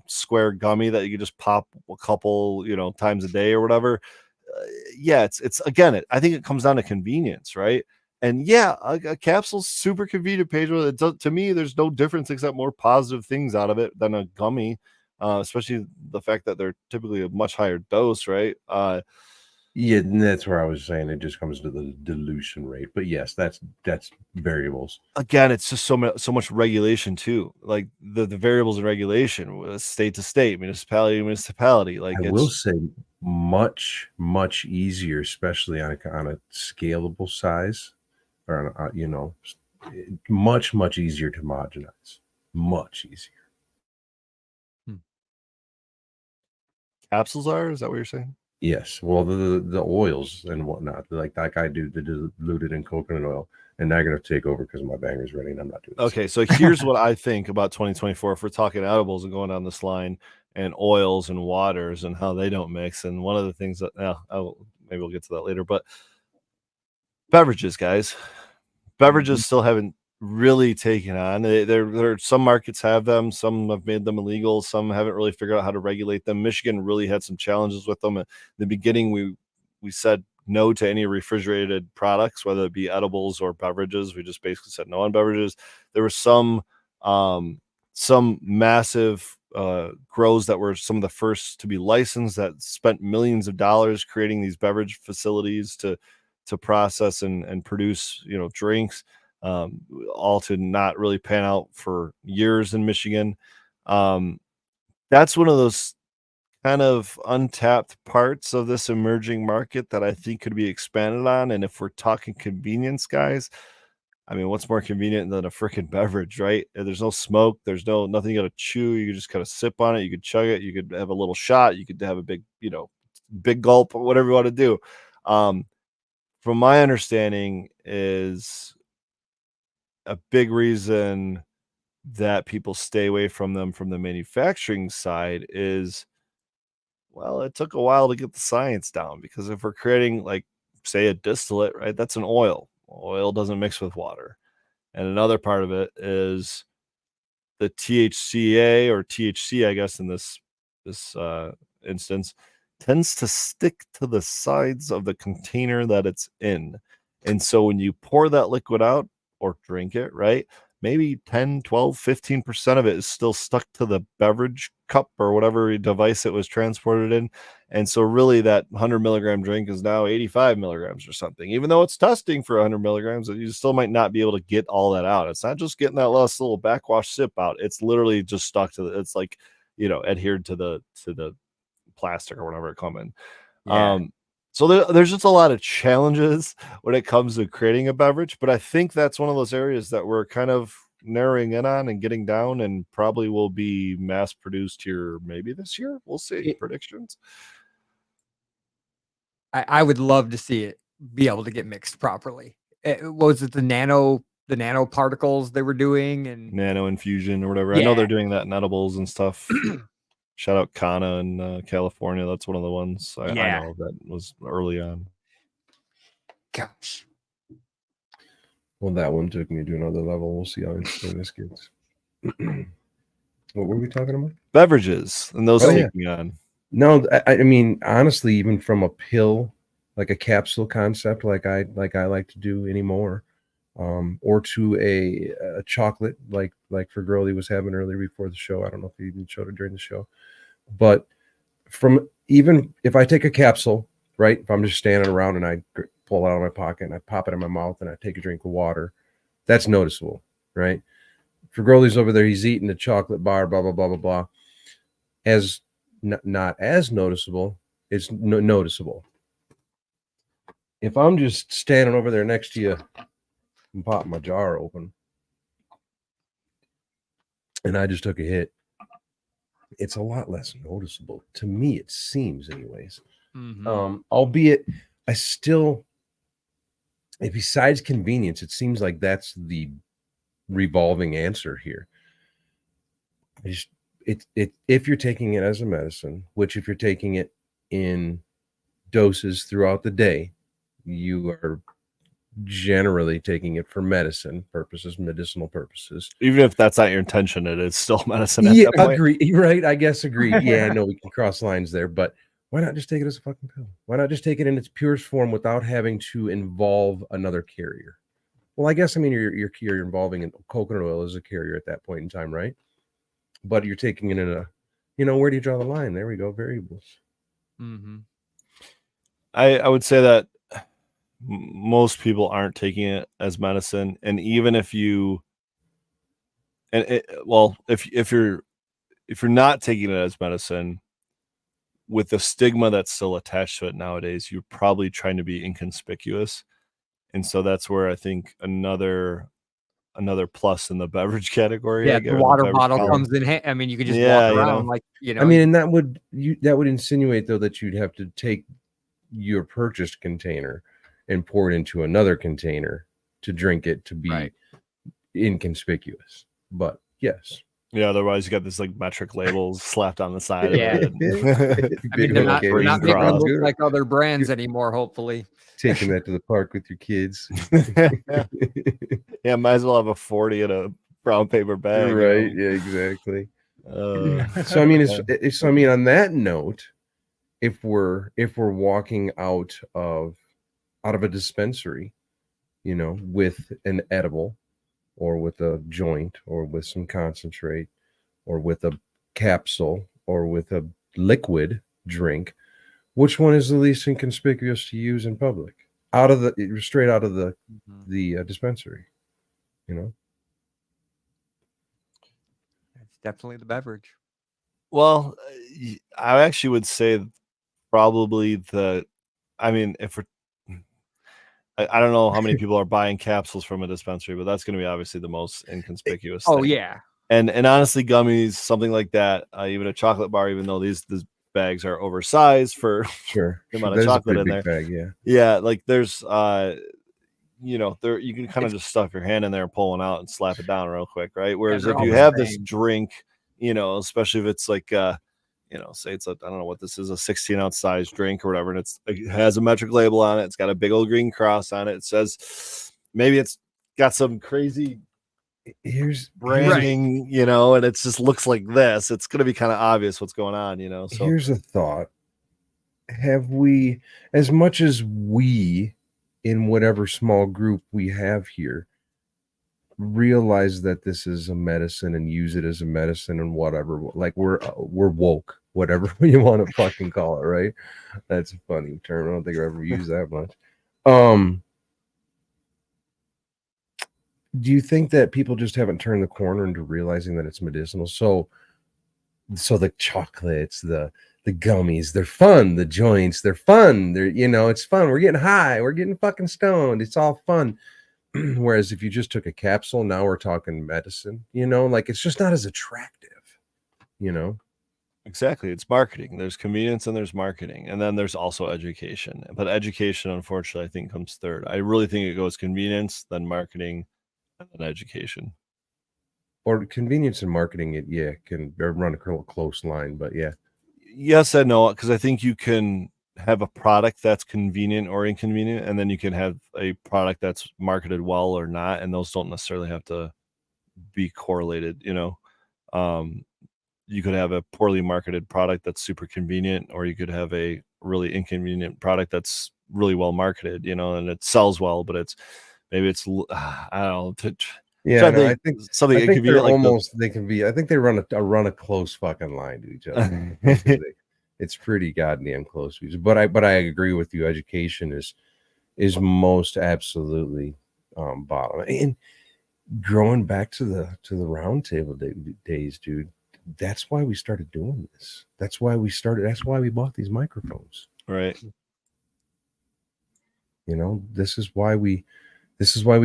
square gummy that you can just pop a couple, times a day or whatever. Yeah, it's again, I think it comes down to convenience, right? And yeah, a capsule's super convenient, Pedro. To me, there's no difference except more positive things out of it than a gummy, especially the fact that they're typically a much higher dose, right? Yeah, and that's where I was saying it just comes to the dilution rate. But yes, that's variables. Again, it's just so much regulation too. Like the variables in regulation, state to state, municipality to municipality. Like I will say much easier, especially on a scalable size, or much easier to homogenize. Much easier. capsules are. Is that what you're saying? Yes. Well, the oils and whatnot, like I do the diluted in coconut oil, and now you're gonna take over because my banger's ready, and I'm not doing this. Okay, so here's what I think about 2024. If we're talking edibles and going down this line, and oils and waters and how they don't mix. And one of the things that maybe we'll get to that later, but beverages, guys, beverages still haven't really taken on. There some markets have them, some have made them illegal, some haven't really figured out how to regulate them. Michigan really had some challenges with them. At the beginning, we said no to any refrigerated products, whether it be edibles or beverages. We just basically said no on beverages. There were some massive grows that were some of the first to be licensed that spent millions of dollars creating these beverage facilities to process and produce, drinks, all to not really pan out for years in Michigan. That's one of those kind of untapped parts of this emerging market that I think could be expanded on. And if we're talking convenience, guys, I mean, what's more convenient than a freaking beverage, right? There's no smoke, there's nothing you got to chew. You just kind of sip on it. You could chug it. You could have a little shot. You could have a big gulp, or whatever you want to do. From my understanding, is a big reason that people stay away from them from the manufacturing side is, well, it took a while to get the science down, because if we're creating, like, say, a distillate, right, that's an oil. Oil doesn't mix with water. And another part of it is the THCA or THC, I guess, in this instance, tends to stick to the sides of the container that it's in. And so when you pour that liquid out or drink it, right, maybe 10, 12, 15% of it is still stuck to the beverage cup or whatever device it was transported in. And so really that 100 milligram drink is now 85 milligrams or something. Even though it's testing for 100 milligrams, you still might not be able to get all that out. It's not just getting that last little backwash sip out. It's literally just stuck to it's like, adhered to the plastic or whatever it come in. Yeah. So there's just a lot of challenges when it comes to creating a beverage, but I think that's one of those areas that we're kind of narrowing in on and getting down, and probably will be mass produced here maybe this year. We'll see. Predictions. I would love to see it be able to get mixed properly. Was it the nanoparticles they were doing, and Nano infusion or whatever. I know they're doing that in edibles and stuff. Shout out Kana in California. That's one of the ones I know that was early on. Gosh. Well, that one took me to another level. We'll see how interesting this gets. What were we talking about? Beverages and those taking on. No, I mean, honestly, even from a pill, like a capsule concept, like I like to do anymore, or to a chocolate, like for Girlie was having earlier before the show. I don't know if he even showed it during the show, but from even if I take a capsule, right? If I'm just standing around and I pull it out of my pocket and I pop it in my mouth and I take a drink of water, that's noticeable, right? For Girlie's over there, he's eating a chocolate bar, blah, blah, blah, blah, blah. As not as noticeable, it's noticeable. If I'm just standing over there next to you and pop my jar open and I just took a hit, it's a lot less noticeable. To me, it seems anyways. Albeit I still, besides convenience, it seems like that's the revolving answer here. If you're taking it as a medicine, which if you're taking it in doses throughout the day, you are generally taking it for medicine purposes, medicinal purposes. Even if that's not your intention, it is still medicine. Yeah, agree. Right. I guess agreed. Yeah, I know we can cross lines there, but why not just take it as a fucking pill? Why not just take it in its purest form without having to involve another carrier? Well, I guess, I mean, you're involving in coconut oil as a carrier at that point in time, right? But you're taking it in where do you draw the line? There we go. Variables. I would say that most people aren't taking it as medicine. And even if you, if you're not taking it as medicine, with the stigma that's still attached to it nowadays, you're probably trying to be inconspicuous. And so that's where I think another plus in the beverage category. Yeah, the water bottle comes in. I mean, you can just walk around I mean, and that would insinuate though that you'd have to take your purchased container and pour it into another container to drink it to be inconspicuous. But yes, Yeah, otherwise you got this like metric labels slapped on the side Yeah. of it. I mean, they're not green making them cross. look like other brands anymore, hopefully. Taking that to the park with your kids. Yeah, might as well have a 40 in a brown paper bag. Right. Yeah, exactly. Uh, So I mean, so I mean, on that note, if we're walking out of a dispensary, you know, with an edible or with a joint or with some concentrate or with a capsule or with a liquid drink, which one is the least inconspicuous to use in public? Straight out of the dispensary, you know? It's definitely the beverage. well, I actually would say probably I mean, if we're I don't know how many people are buying capsules from a dispensary, but that's going to be obviously the most inconspicuous Oh thing. yeah. And honestly, gummies, something like that, even a chocolate bar, even though these bags are oversized for Sure. the amount of That is a chocolate pretty in big there. bag, yeah. Yeah, like there's there you can kind of just stuff your hand in there and pull one out and slap it down real quick, right? Whereas they're if all you the have this same. drink, especially if it's like say it's I don't know what this is, a 16-ounce size drink or whatever, and it has a metric label on it. It's got a big old green cross on it. It says maybe it's got some crazy branding, and it just looks like this. It's going to be kind of obvious what's going on, So here's a thought. Have we, as much as we, in whatever small group we have here, realize that this is a medicine and use it as a medicine and whatever, like we're woke, whatever you want to fucking call it, right? That's a funny term. I don't think I've ever used that much. Do you think that people just haven't turned the corner into realizing that it's medicinal? So the chocolates, the gummies, they're fun. The joints, they're fun. They're, it's fun. We're getting high. We're getting fucking stoned. It's all fun. Whereas if you just took a capsule, now we're talking medicine, like it's just not as attractive, Exactly. It's marketing. There's convenience and there's marketing. And then there's also education. But education, unfortunately, I think comes third. I really think it goes convenience, then marketing, and then education. Or convenience and marketing, can run a close line, but yeah. Yes and no, because I think you can have a product that's convenient or inconvenient, and then you can have a product that's marketed well or not, and those don't necessarily have to be correlated, you could have a poorly marketed product that's super convenient, or you could have a really inconvenient product that's really well marketed, and it sells well, but I don't know. Yeah, no, I think something they're inconvenient like they can be. I think they run a close fucking line to each other. It's pretty goddamn close. But I agree with you. Education is most absolutely bottom. And growing back to the roundtable days, dude. That's why we started doing this. That's why we bought these microphones. Right. This is why we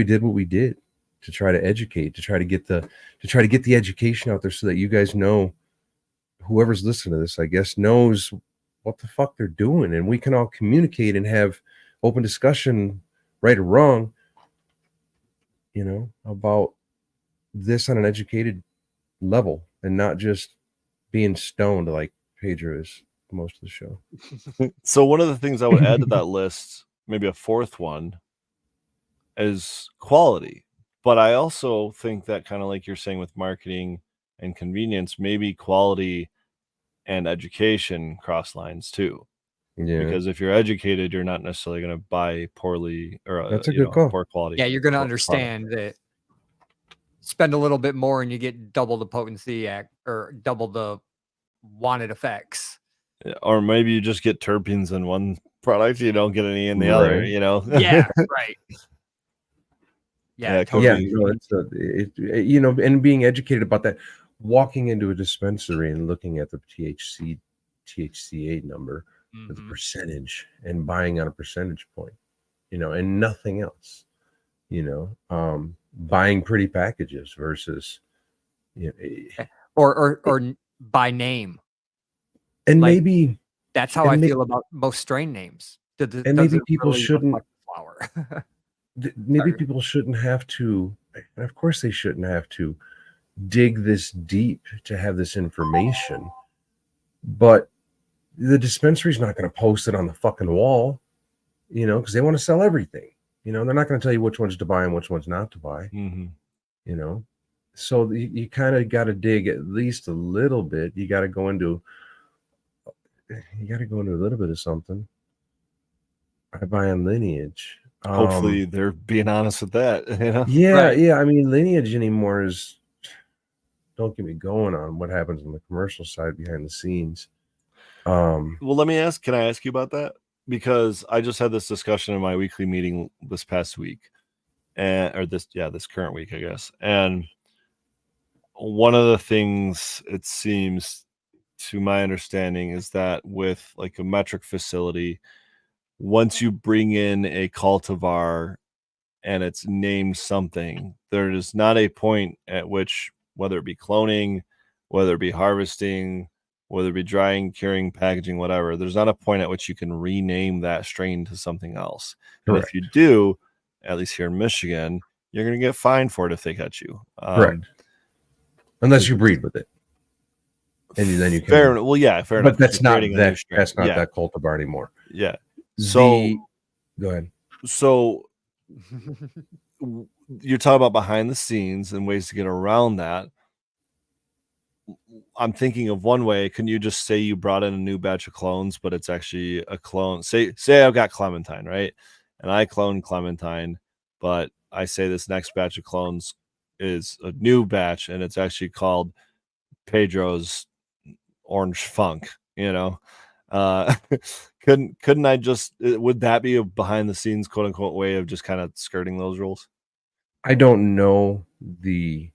did what we did, to try to educate, to try to get the education out there so that you guys know, whoever's listening to this, I guess, knows what the fuck they're doing, and we can all communicate and have open discussion, right or wrong, about this on an educated level, and not just being stoned like Pedro is most of the show. So one of the things I would add to that list, maybe a fourth one, is quality. But I also think that, kind of like you're saying with marketing and convenience, maybe quality and education cross lines too. Yeah, because if you're educated, you're not necessarily going to buy poorly or that's a good call. Poor quality. Yeah, you're going to understand that. Spend a little bit more and you get double the potency or double the wanted effects. Or maybe you just get terpenes in one product, you don't get any in the other, Yeah, right. Yeah, totally. Yeah, no, and being educated about that, walking into a dispensary and looking at the THCA number, the percentage, and buying on a percentage point, and nothing else, buying pretty packages versus, or by name. And maybe that's how I feel about most strain names. And maybe people shouldn't. Flower. Maybe people shouldn't have to, and of course they shouldn't have to, dig this deep to have this information, but the dispensary's not going to post it on the fucking wall, you know, because they want to sell everything. You know, they're not going to tell you which ones to buy and which ones not to buy. Mm-hmm. You know, so you kind of got to dig at least a little bit. You got to go into a little bit of something. I buy on Lineage. Hopefully they're being honest with that. You know? Yeah, Right. yeah. I mean, Lineage anymore is, don't get me going on what happens on the commercial side behind the scenes. Well, can I ask you about that? Because I just had this discussion in my weekly meeting this past week, this current week, I guess. And one of the things it seems, to my understanding, is that with like a metric facility, once you bring in a cultivar and it's named something, there is not a point at which, whether it be cloning, whether it be harvesting, whether it be drying, curing, packaging, whatever, there's not a point at which you can rename that strain to something else. Correct. And if you do, at least here in Michigan, you're going to get fined for it if they catch you. Correct. Unless you breed with it. And then you can. Fair enough. But that's not that. That's not yeah. that cultivar anymore. Yeah. So go ahead. So you're talking about behind the scenes and ways to get around that. I'm thinking of one way. Can you just say you brought in a new batch of clones, but it's actually a clone? Say I've got Clementine, right? And I clone Clementine, but I say this next batch of clones is a new batch, and it's actually called Pedro's Orange Funk. You know, couldn't I just? Would that be a behind the scenes, quote unquote, way of just kind of skirting those rules? I don't know the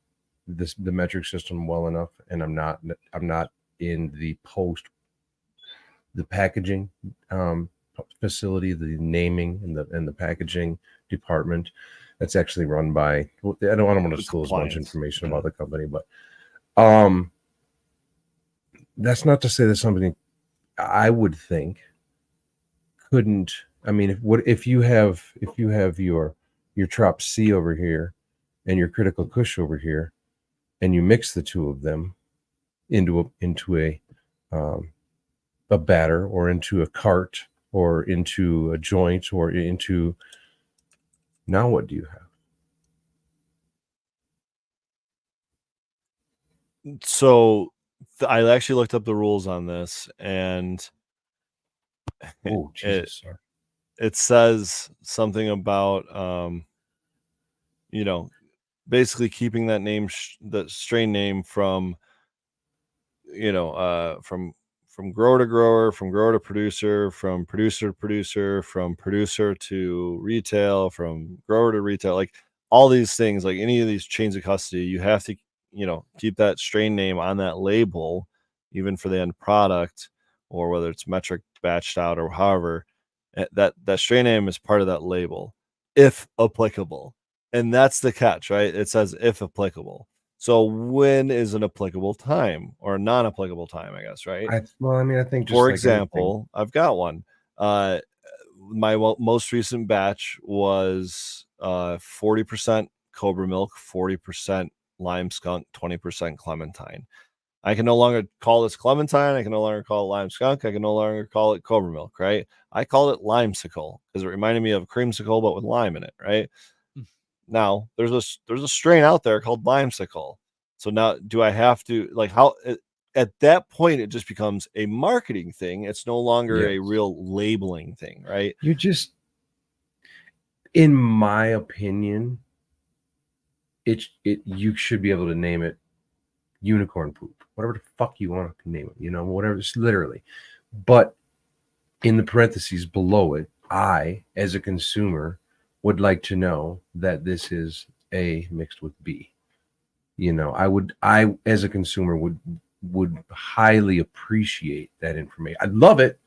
metric system well enough, and I'm not in the packaging facility, the naming and the packaging department. That's actually run by, I don't want to disclose much information about the company, but that's not to say that somebody, I would think, couldn't. I mean, if you have your Trop C over here and your Critical Kush over here, and you mix the two of them into a batter or into a cart or into a joint or into, now what do you have? So I actually looked up the rules on this, and oh Jesus, it says something about basically keeping that name, that strain name, from from grower to grower, from grower to producer, from producer to producer, from producer to retail, from grower to retail, like all these things, like any of these chains of custody, you have to keep that strain name on that label, even for the end product, or whether it's metric, batched out, or however, that strain name is part of that label, if applicable. And that's the catch, right? It says if applicable. So when is an applicable time or a non-applicable time, I guess, right? I think, just for like example, I've got one. My most recent batch was 40% Cobra Milk, 40% Lime Skunk, 20% Clementine. I can no longer call this Clementine. I can no longer call it Lime Skunk. I can no longer call it Cobra Milk, right? I called it Limesicle because it reminded me of creamsicle, but with lime in it, right? Now there's a strain out there called Limesicle. So now, do I have to, like, how at that point it just becomes a marketing thing? It's no longer a real labeling thing, right? You just, in my opinion, you should be able to name it unicorn poop, whatever the fuck you want to name it, whatever, it's literally. But in the parentheses below it, I, as a consumer, would like to know that this is A mixed with B. I as a consumer would highly appreciate that information. I'd love it.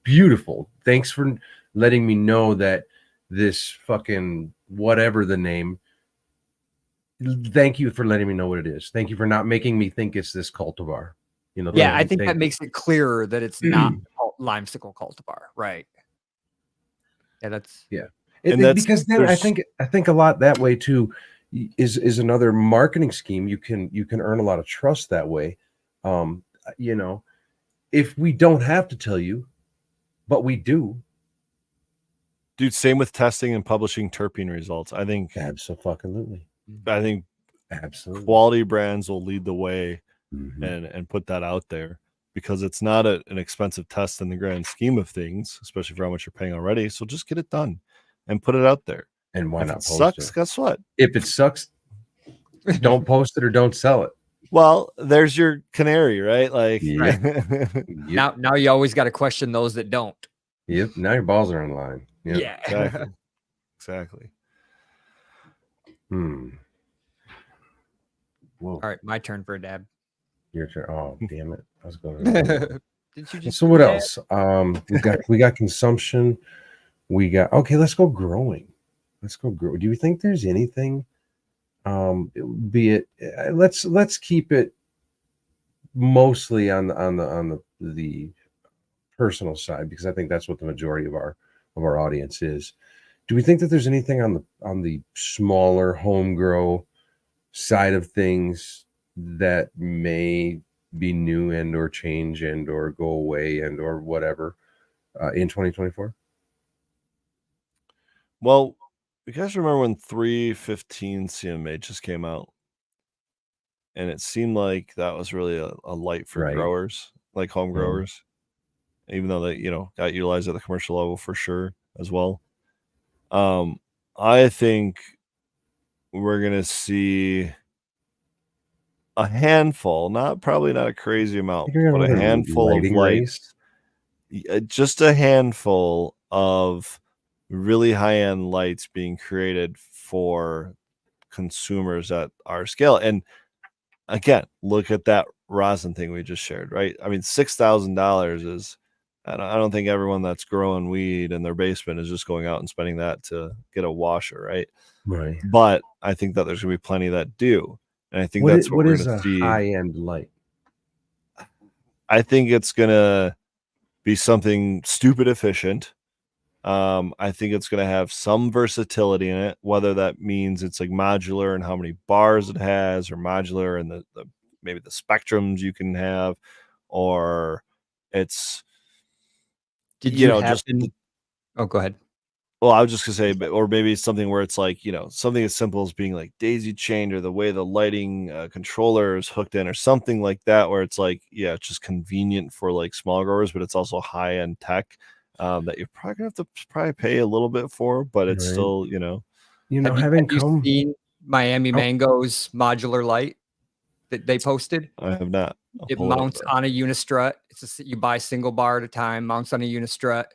Beautiful. Thanks for letting me know that this fucking whatever the name. Thank you for letting me know what it is. Thank you for not making me think it's this cultivar. Yeah, I think that makes it clearer that it's not Limesicle cultivar, right? Yeah, that's because then I think a lot that way too. is another marketing scheme. You can earn a lot of trust that way. You know, if we don't have to tell you, but we do. Dude, same with testing and publishing terpene results. I think Absolutely. Absolutely. quality brands will lead the way Mhm. and put that out there, because it's not an expensive test in the grand scheme of things, especially for how much you're paying already. So just get it done and put it out there. And why If not it post sucks, it? guess what? If it sucks, don't post it or don't sell it. Well, there's your canary, right? Like, Yep. Now you always got to question those that don't. Yep. Now your balls are on line. Yep. Yeah. exactly. Exactly. Whoa. All right, my turn for a dab. Your turn. Oh, damn it. I was going to. Did you just So do what that? else? We got consumption. We got okay. Let's go growing. Let's go grow. Do you think there's anything? Be it. Let's keep it mostly on the personal side, because I think that's what the majority of our audience is. Do we think that there's anything on the smaller home grow side of things that may be new and or change and or go away and or whatever in 2024? Well, you guys remember when 315 CMA just came out? And it seemed like that was really a light for Right. growers, like home Mhm. growers, even though they, got utilized at the commercial level for sure as well. I think we're gonna see a handful, probably not a crazy amount, Think you're but gonna a have a handful of lighting race? just a handful of really high-end lights being created for consumers at our scale. And again, look at that rosin thing we just shared, right? I mean, $6,000 is. I don't think everyone that's growing weed in their basement is just going out and spending that to get a washer, right? Right. But I think that there's gonna be plenty that do, and I think What that's what what we're is gonna a see. high-end light? I think it's gonna be something stupid efficient. I think it's gonna have some versatility in it, whether that means it's like modular and how many bars it has, or modular and the maybe the spectrums you can have, or it's Did you just happen? Oh, go ahead. well, I was just gonna say, or maybe something where it's like, something as simple as being like daisy chained, or the way the lighting controller is hooked in, or something like that, where it's like, yeah, it's just convenient for like small growers, but it's also high end tech that you're probably gonna have to probably pay a little bit for, but it's Right. still, Have having you come seen Miami oh, Mango's modular light that they posted? I have not. I'll It pull it up mounts though. on a unistrut. You buy single bar at a time, mounts on a unistrut.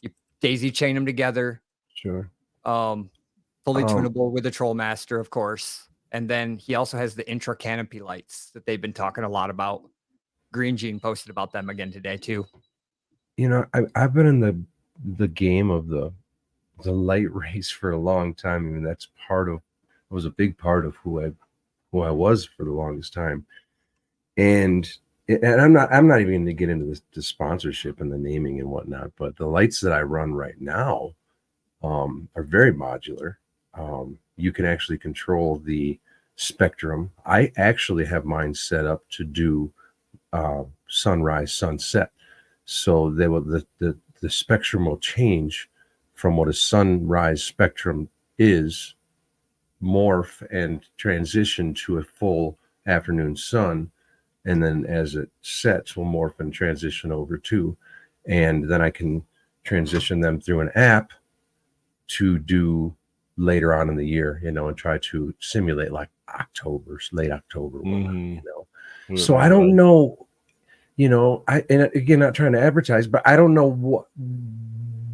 You daisy chain them together. sure. Fully tunable with the Trollmaster, of course. And then he also has the intra canopy lights that they've been talking a lot about. Green Gene posted about them again today too. I've been in the game of the light race for a long time. I mean, that's was a big part of who I was for the longest time. And I'm not even going to get into the sponsorship and the naming and whatnot, but the lights that I run right now are very modular. You can actually control the spectrum. I actually have mine set up to do sunrise, sunset. So they will the spectrum will change from what a sunrise spectrum is, morph and transition to a full afternoon sun, and then as it sets will morph and transition over to, and then I can transition them through an app to do later on in the year, and try to simulate like late October, whatnot. So I don't know, and again, not trying to advertise, but I don't know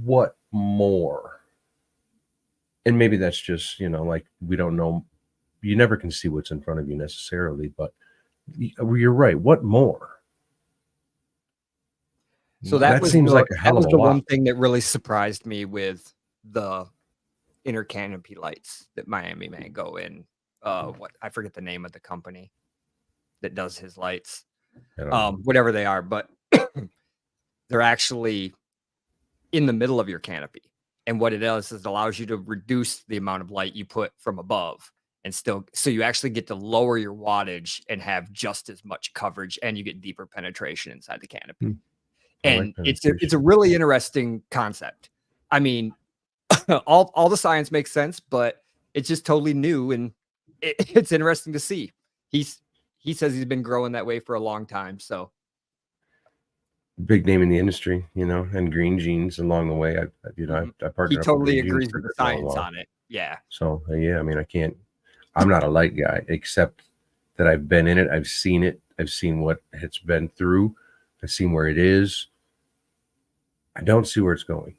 what more. And maybe that's just, like we don't know. You never can see what's in front of you necessarily, but you're right. What more? So That seems like a hell of a the lot. one thing that really surprised me with the inner canopy lights that Miami Mango and what I forget the name of the company that does his lights. Whatever they are, but they're actually in the middle of your canopy. And what it does is it allows you to reduce the amount of light you put from above and still, so you actually get to lower your wattage and have just as much coverage, and you get deeper penetration inside the canopy. I like And it's a penetration. really interesting concept. I mean, all the science makes sense, but it's just totally new, and it's interesting to see. He says he's been growing that way for a long time. So Big name in the industry, and Green Jeans along the way. I he partnered up with totally Green Jeans agrees for with the a little science while. on it. Yeah. So yeah, I mean, I'm not a light guy, except that I've been in it. I've seen it. I've seen what it's been through. I've seen where it is. I don't see where it's going.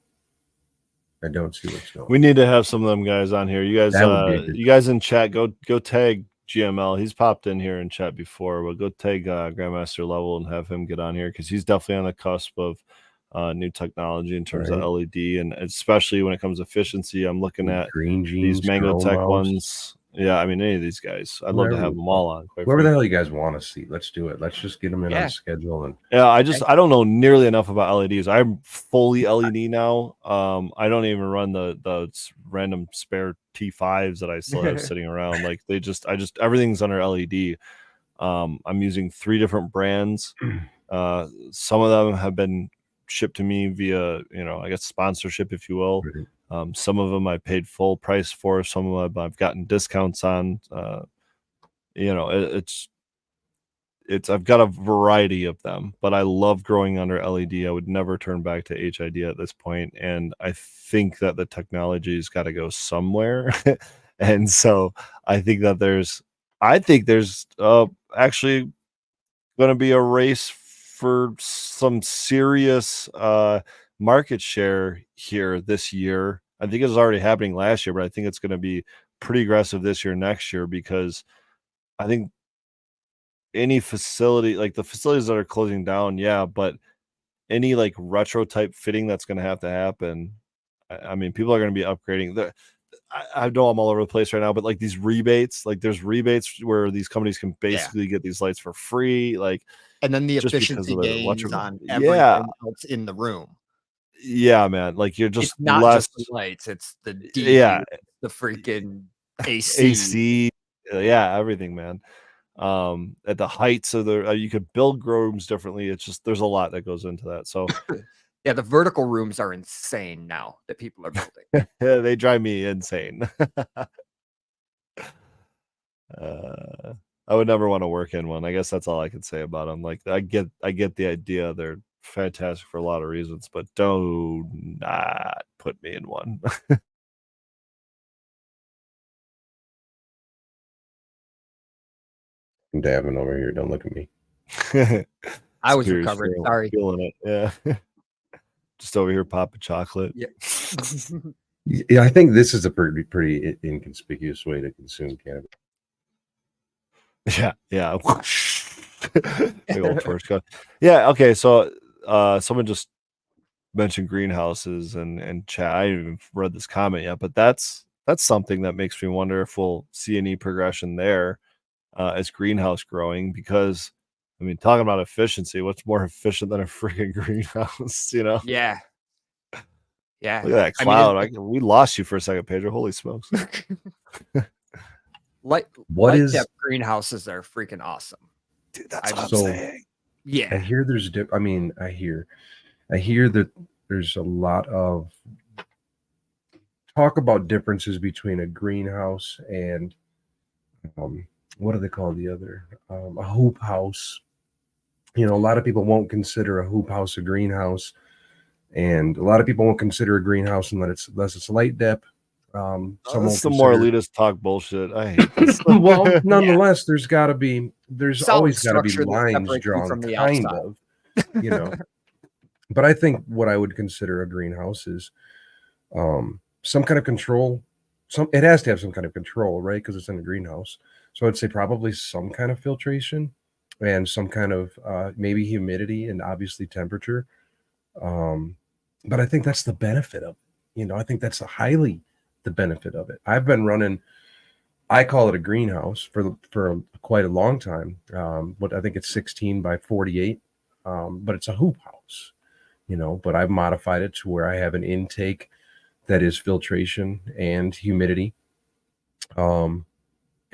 We need to have some of them guys on here. You guys, That would be a good you guys in chat, go tag GML. He's popped in here in chat before, but go tag Grandmaster Level and have him get on here because he's definitely on the cusp of new technology in terms of Right. LED, and especially when it comes to efficiency. I'm looking With at Green these Jeans, Mango Grow Tech Mouse, ones. Yeah, I mean, any of these guys, I'd love to have them all on. Whoever the hell you guys want to see, let's do it. Let's just get them in on schedule. And yeah, I don't know nearly enough about LEDs. I'm fully LED now. I don't even run the random spare T5s that I still have sitting around. Like everything's under LED. I'm using 3 different brands. Some of them have been shipped to me via, I guess sponsorship, if you will. Some of them I paid full price for. Some of them I've gotten discounts on. It's I've got a variety of them, but I love growing under LED. I would never turn back to HID at this point, and I think that the technology's got to go somewhere. And so I think there's actually going to be a race for some serious market share here this year. I think it was already happening last year, but I think it's going to be pretty aggressive this year, next year, because I think any facility, like the facilities that are closing down, yeah, but any like retro type fitting that's going to happen. I mean, people are going to be upgrading. I know I'm all over the place right now, but like these rebates, like there's rebates where these companies can basically get these lights for free, like, and then the just because efficiency of the gains electrical. on Yeah, everything else in the room. yeah, man. Like you're just It's not less. just the lights; it's the Yeah, DE, the freaking AC. AC. Yeah, everything, man. At the heights of the, you could build rooms differently. It's just there's a lot that goes into that. So Yeah, the vertical rooms are insane now that people are building. yeah, they drive me insane. I would never want to work in one. I guess that's all I can say about them. Like I get the idea. They're fantastic for a lot of reasons, but do not put me in one. I'm dabbing over here. Don't look at me. I was Superior's recovering. Sorry. feeling it. Yeah. Just over here popping chocolate. Yeah. Yeah, I think this is a pretty inconspicuous way to consume cannabis. Yeah, yeah. Big old torch gun. Yeah, okay. So someone just mentioned greenhouses and chat. I haven't even read this comment yet, but that's something that makes me wonder if we'll see any progression there as greenhouse growing, because I mean, talking about efficiency, what's more efficient than a freaking greenhouse, Yeah. Yeah. Look at that cloud. We lost you for a second, Pedro. Holy smokes. Light depth greenhouses are freaking awesome. Dude, that's what I'm saying. Yeah. I hear there's I hear that there's a lot of talk about differences between a greenhouse and what do they call the other? A hoop house. A lot of people won't consider a hoop house a greenhouse, and a lot of people won't consider a greenhouse unless it's light depth. Some more elitist talk bullshit. I hate this. Well, nonetheless, there's always got to be lines drawn from the kind outside. of. But I think what I would consider a greenhouse is some kind of control. It has to have some kind of control, right? Because it's in a greenhouse. So I'd say probably some kind of filtration and some kind of maybe humidity and obviously temperature. But I think that's the benefit of it. I think that's highly the benefit of it. I've been running, I call it a greenhouse for quite a long time. But I think it's 16 by 48. But it's a hoop house, but I've modified it to where I have an intake that is filtration and humidity.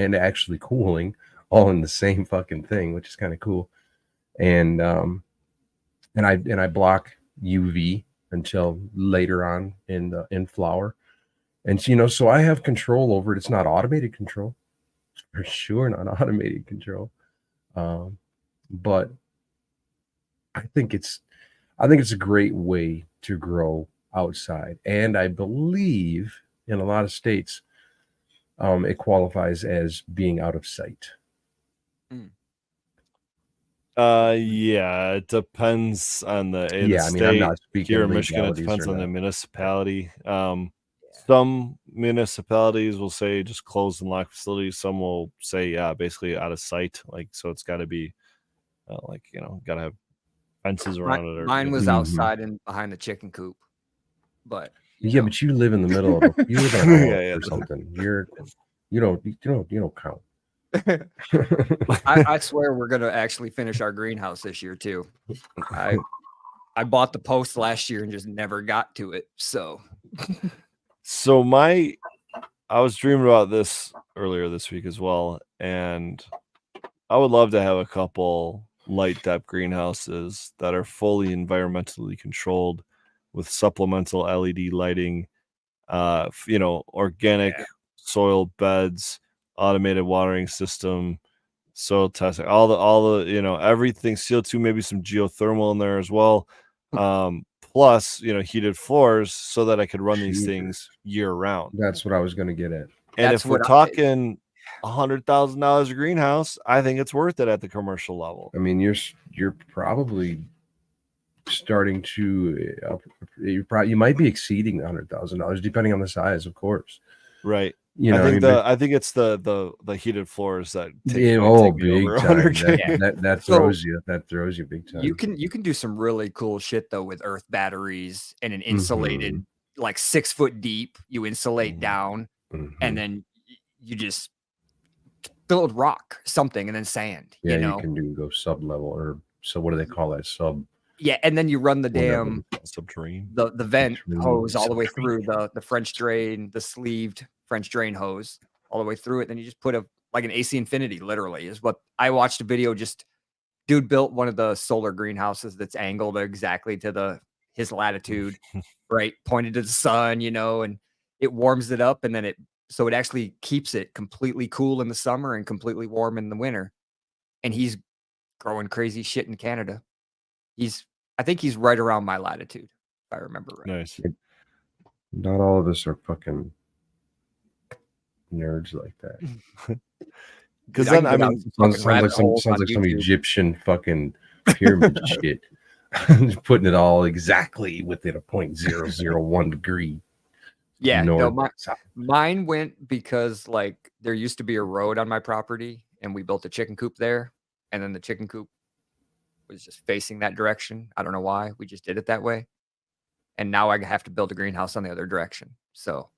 and actually cooling all in the same fucking thing, which is kind of cool. And I block UV until later on in flower. And so I have control over it. It's not automated control, for sure, not automated control. But I think it's a great way to grow outside. And I believe in a lot of states, it qualifies as being out of sight. Yeah, it depends on the Yeah, I mean, I'm not state. speaking Here in Michigan, it legalities depends or on the not. municipality. Some municipalities will say just close and lock facilities. Some will say, yeah, basically out of sight. Like, so it's got to be like, got to have fences around it. Or Mine was Mhm. outside and behind the chicken coop, but Yeah, but you live in the middle of you live in an island Yeah. or something. You don't count. I swear we're gonna actually finish our greenhouse this year too. I bought the post last year and just never got to it. So I was dreaming about this earlier this week as well, and I would love to have a couple light depth greenhouses that are fully environmentally controlled with supplemental LED lighting, organic soil beds, automated watering system, soil testing, all the everything, CO2, maybe some geothermal in there as well. Plus, heated floors so that I could run these things year round. That's what I was going to get at. And that's if we're what talking $100,000 a greenhouse, I think it's worth it at the commercial level. I mean, you're probably starting to you might be exceeding $100,000 depending on the size, of course. Right. I think it's the heated floors that take big over time. 100K. That throws you big time. You can do some really cool shit though with earth batteries and an insulated like 6 foot deep. You insulate down, and then you just build rock something and then sand. Yeah, you can go sub level, or so what do they call that? Yeah, and then you run the damn subterranean, the vent hose all the way through the French drain, the sleeved French drain hose all the way through it. Then you just put like an AC Infinity, literally, is what I watched a video. Just dude built one of the solar greenhouses that's angled exactly to his latitude, right? Pointed to the sun, and it warms it up, and then it actually keeps it completely cool in the summer and completely warm in the winter. And he's growing crazy shit in Canada. I think he's right around my latitude, if I remember right. Nice. Not all of us are fucking nerds like that. Because then, I mean, sounds like some Egyptian fucking pyramid shit. Putting it all exactly within a 0.001 degree. Yeah, mine went because like there used to be a road on my property, and we built a chicken coop there, and then the chicken coop was just facing that direction. I don't know why. We just did it that way. And now I have to build a greenhouse on the other direction. So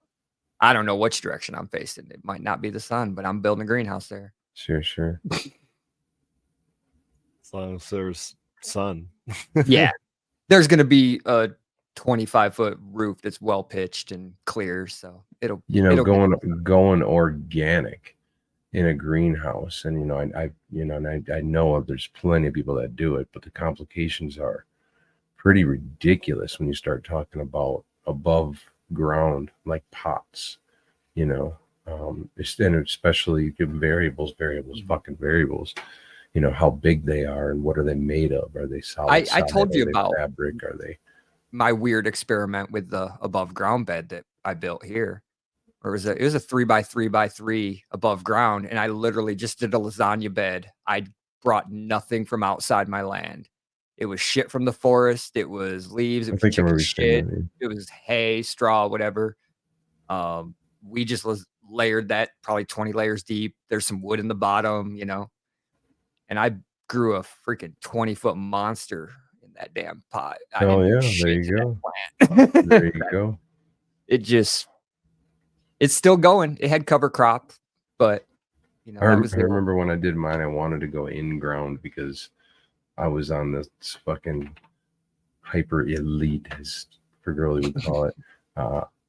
I don't know which direction I'm facing. It might not be the sun, but I'm building a greenhouse there. Sure. As long as there's sun. Yeah. There's going to be a 25-foot roof that's well pitched and clear. So it'll going organic in a greenhouse. And, I know there's plenty of people that do it, but the complications are pretty ridiculous when you start talking about above ground, like pots, and especially variables, fucking variables, how big they are and what are they made of? Are they solid? I told you about fabric. Are they my weird experiment with the above ground bed that I built here? Or it was a 3x3x3 above ground, and I literally just did a lasagna bed. I brought nothing from outside my land. It was shit from the forest. It was leaves. It was chicken shit. It was hay, straw, whatever. We just layered that probably 20 layers deep. There's some wood in the bottom, and I grew a freaking 20-foot monster in that damn pot. Oh yeah, there you go. There you go. It's still going. It had cover crop, but I remember when I did mine, I wanted to go in ground because I was on this fucking hyper elite, as for girly would call it,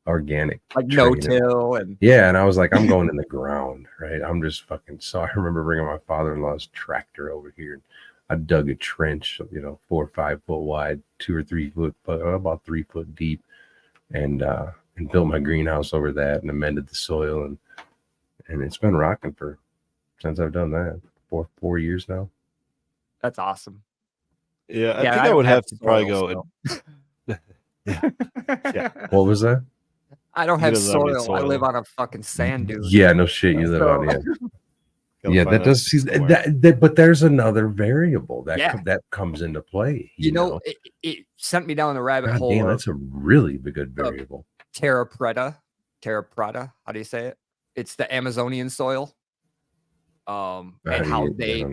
organic like training. no-till and Yeah, and I was like, I'm going in the ground, right? I'm just fucking. So I remember bringing my father-in-law's tractor over here. I dug a trench, 4 or 5 foot wide, 2 or 3 foot, about 3 foot deep, and built my greenhouse over that, and amended the soil, and it's been rocking since I've done that. 4 years now. that's awesome. Yeah, I Yeah, think I I would don't have have to probably soil, go. so. Yeah. What was that? I don't He have doesn't have any soil. I live soil. on a fucking sand dune. Yeah, no shit. You live So- on it. Gotta Yeah, find that does see somewhere. that. But there's another variable that Yeah. that comes into play. You know, it sent me down the rabbit God hole damn, of that's a really good variable. terra preta. How do you say it? It's the Amazonian soil. And how they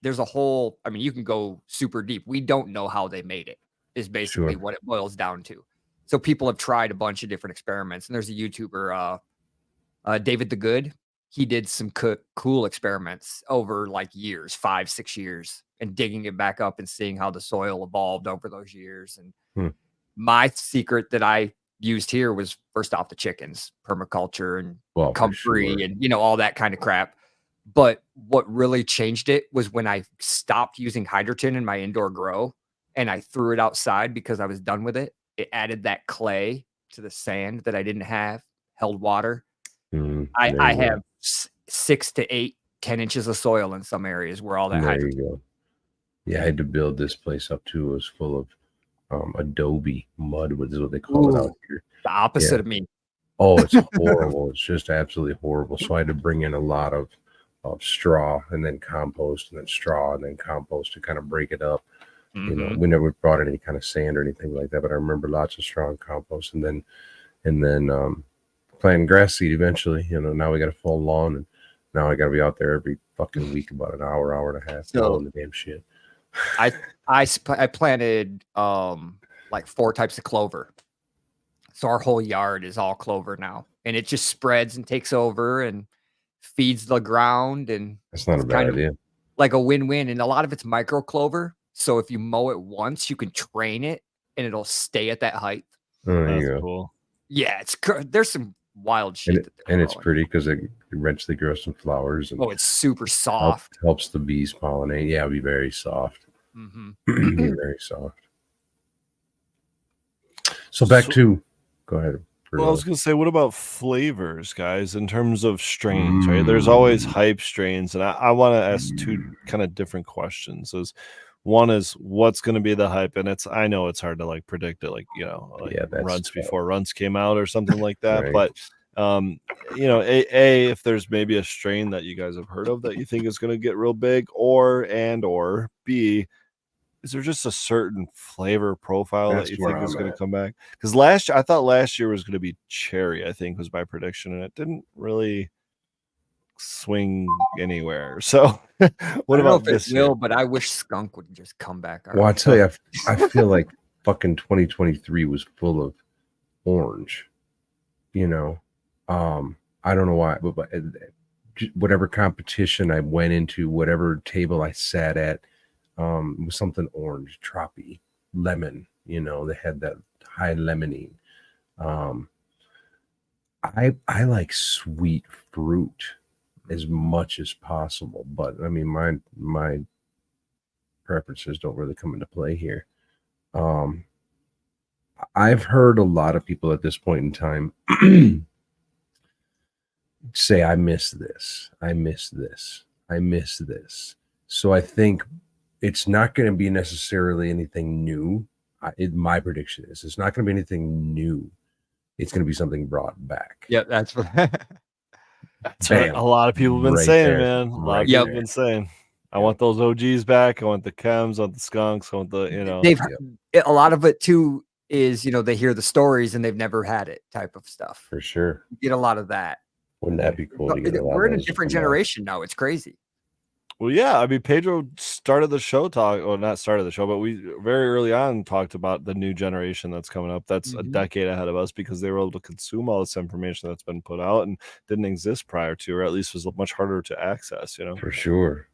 there's a whole, I mean, you can go super deep. We don't know how they made it, is basically what it boils down to. So people have tried a bunch of different experiments, and there's a YouTuber, David the Good. He did some cool experiments over like years, 5-6 years, and digging it back up and seeing how the soil evolved over those years. And my secret that I used here was, first off, the chickens, permaculture and comfrey and all that kind of crap. But what really changed it was when I stopped using hydrogen in my indoor grow and I threw it outside because I was done with it. It added that clay to the sand that I didn't have, held water. I have 6 to 8, 10 inches of soil in some areas where all that hydrogen. There you go. Yeah, I had to build this place up too. It was full of adobe mud, which is what they call it out here. The opposite of me. Oh, it's horrible. It's just absolutely horrible. So I had to bring in a lot of straw and then compost and then straw and then compost to kind of break it up. We never brought any kind of sand or anything like that, but I remember lots of straw and compost, and then planting grass seed eventually. Now we got a full lawn, and now I got to be out there every fucking week, about an hour and a half, mowing the damn shit. I planted like 4 types of clover. So our whole yard is all clover now, and it just spreads and takes over and feeds the ground. And that's not a bad idea. Like a win-win. And a lot of it's micro clover. So if you mow it once, you can train it and it'll stay at that height. There you go. Cool. Yeah, there's some wild shit. And it's pretty because it eventually grows some flowers. And it's super soft. Helps the bees pollinate. Yeah, it'll be very soft. Be very soft. So back to, go ahead. Well, I was going to say, what about flavors, guys, in terms of strains, right? There's always hype strains, and I want to ask 2 kind of different questions. One is, what's going to be the hype? And I know it's hard to like predict it, like, runs tough. Before runs came out or something like that. Right. But, if there's maybe a strain that you guys have heard of that you think is going to get real big, or B, is there just a certain flavor profile that you think is going to come back? Because I thought last year was going to be cherry, I think was my prediction, and it didn't really swing anywhere. So what about this year? But I wish skunk would just come back. Well, I tell you, I feel like fucking 2023 was full of orange. I don't know why, but whatever competition I went into, whatever table I sat at, was something orange, troppy, lemon. They had that high lemonine. I like sweet fruit as much as possible, but I mean my preferences don't really come into play here. I've heard a lot of people at this point in time say, I miss this, I miss this, I miss this. So I think it's not going to be necessarily anything new. My prediction is it's not going to be anything new. It's going to be something brought back. Yeah, that's what a lot of people have been saying, man. A lot of people have been saying. I want those OGs back. I want the chems, I want the skunks, I want the, a lot of it too is, they hear the stories and they've never had it type of stuff. For sure. You get a lot of that. Wouldn't that be cool? We're in a different generation now. It's crazy. Well, yeah. I mean, Pedro started the show not started the show, but we very early on talked about the new generation that's coming up. That's a decade ahead of us because they were able to consume all this information that's been put out and didn't exist prior to, or at least was much harder to access, For sure.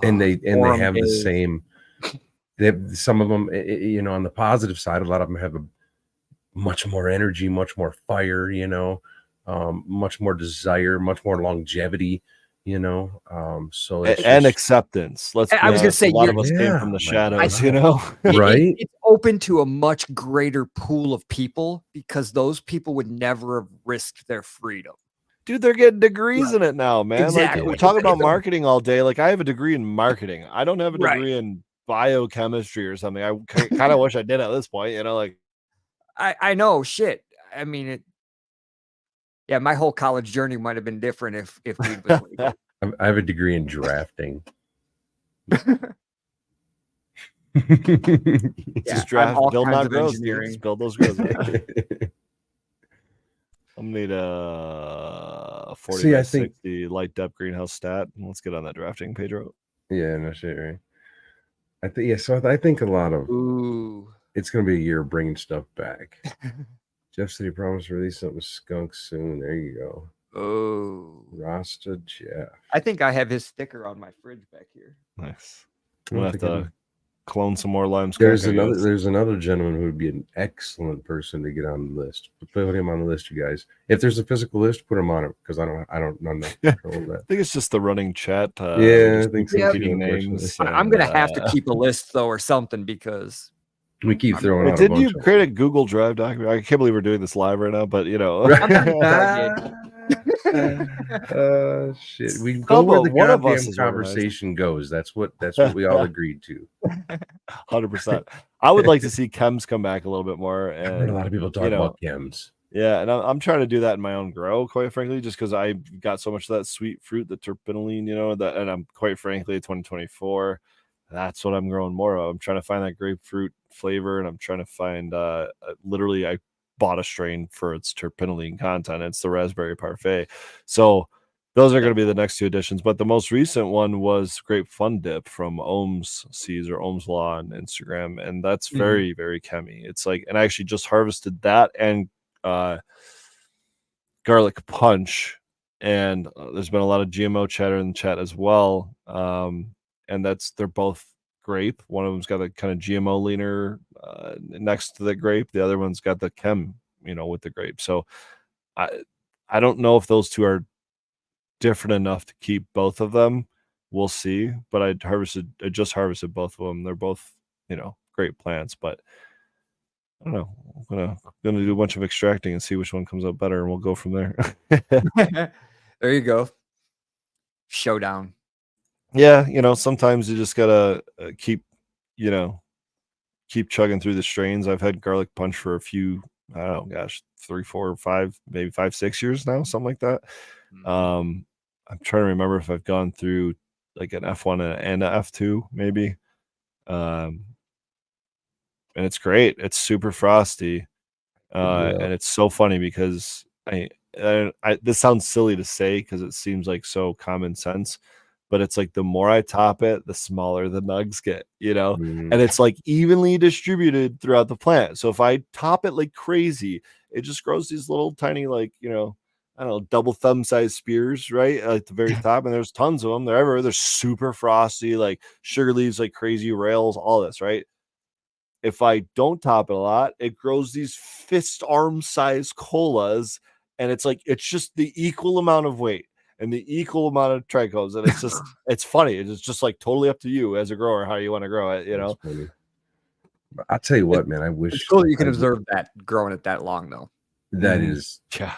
And they have the same, some of them, on the positive side, a lot of them have much more energy, much more fire, much more desire, much more longevity, so it's And just, acceptance. Let's be I was gonna honest. A say lot you're of us came from yeah, the my shadows, God, it right? it's open to a much greater pool of people because those people would never have risked their freedom. Dude, they're getting degrees Right. in it now, man. Like, Exactly. we Yeah. talk about It's a marketing all day. Like, I have a degree in marketing. I don't have a right. degree in biochemistry or something. I kind of wish I did at this point, like I know, shit. I mean, yeah, my whole college journey might have been different if weed was legal. I have a degree in drafting. Yeah, just I'm draft, all build, kinds not of grows, dude. Just engineering. build those grows out. I'm gonna need a 40 See, by I think, 60 light depth greenhouse stat. Let's get on that drafting, Pedro. yeah, no shit, right? So I think a lot of Ooh. it's going to be a year of bringing stuff back. Jeff said he promised to release something with Skunk soon. There you go. Oh. Rasta Jeff. I think I have his sticker on my fridge back here. Nice. I I'm don't gonna have think I do. to clone some more lime There's skunk, I guess. another gentleman who would be an excellent person to get on the list. Put him on the list, you guys. If there's a physical list, put him on it because I'm not controlling I that. think it's just the running chat. Yeah, Just I think keep so too, repeating unfortunately. names. I'm And, gonna have to keep a list though or something because We keep I'm throwing wait, out a did bunch you of create a Google Drive document? I can't believe we're doing this live right now, but I'm pretty sure I did. Shit. We go No, where but the one of us goddamn is organized. conversation goes. That's what we all agreed to. 100%. I would like to see chems come back a little bit more. I've heard a And lot of people talk about chems. yeah, and I'm trying to do that in my own grow, quite frankly, just because I got so much of that sweet fruit, the terpenoline, that, and I'm quite frankly, 2024, that's what I'm growing more of. I'm trying to find that grapefruit flavor, and I'm trying to find, literally, I bought a strain for its terpenoline content. It's the raspberry parfait. So those are going to be the next two additions. But the most recent one was Grape Fun Dip from Ohm's Seeds or Ohm's Law on Instagram, and that's very, very chemi. It's like, and I actually just harvested that and garlic punch, and there's been a lot of GMO chatter in the chat as well, and they're both grape. One of them's got a kind of GMO leaner next to the grape, the other one's got the chem with the grape. So I don't know if those two are different enough to keep both of them. We'll see, but I just harvested both of them. They're both great plants, but I don't know. I'm gonna do a bunch of extracting and see which one comes out better, and we'll go from there. There you go. Showdown. Yeah, sometimes you just gotta keep chugging through the strains. I've had garlic punch for a few, I don't know, gosh, 3, 4, 5, maybe 5, 6 years now, something like that. I'm trying to remember if I've gone through like an F1 and an F2, maybe. And it's great. It's super frosty. And it's so funny because I this sounds silly to say because it seems like so common sense, but it's like the more I top it, the smaller the nugs get, and it's like evenly distributed throughout the plant. So if I top it like crazy, it just grows these little tiny, like, I don't know, double thumb size spears, right? At the very top. And there's tons of them. They're everywhere. They're super frosty, like sugar leaves, like crazy rails, all this, right? If I don't top it a lot, it grows these fist arm size colas, and it's just the equal amount of weight and the equal amount of trichomes, and it's funny. It's just like totally up to you as a grower how you want to grow it. That's funny. I'll tell you what, man. I It's wish cool that you can observe that growing it that long, though. that is Yeah.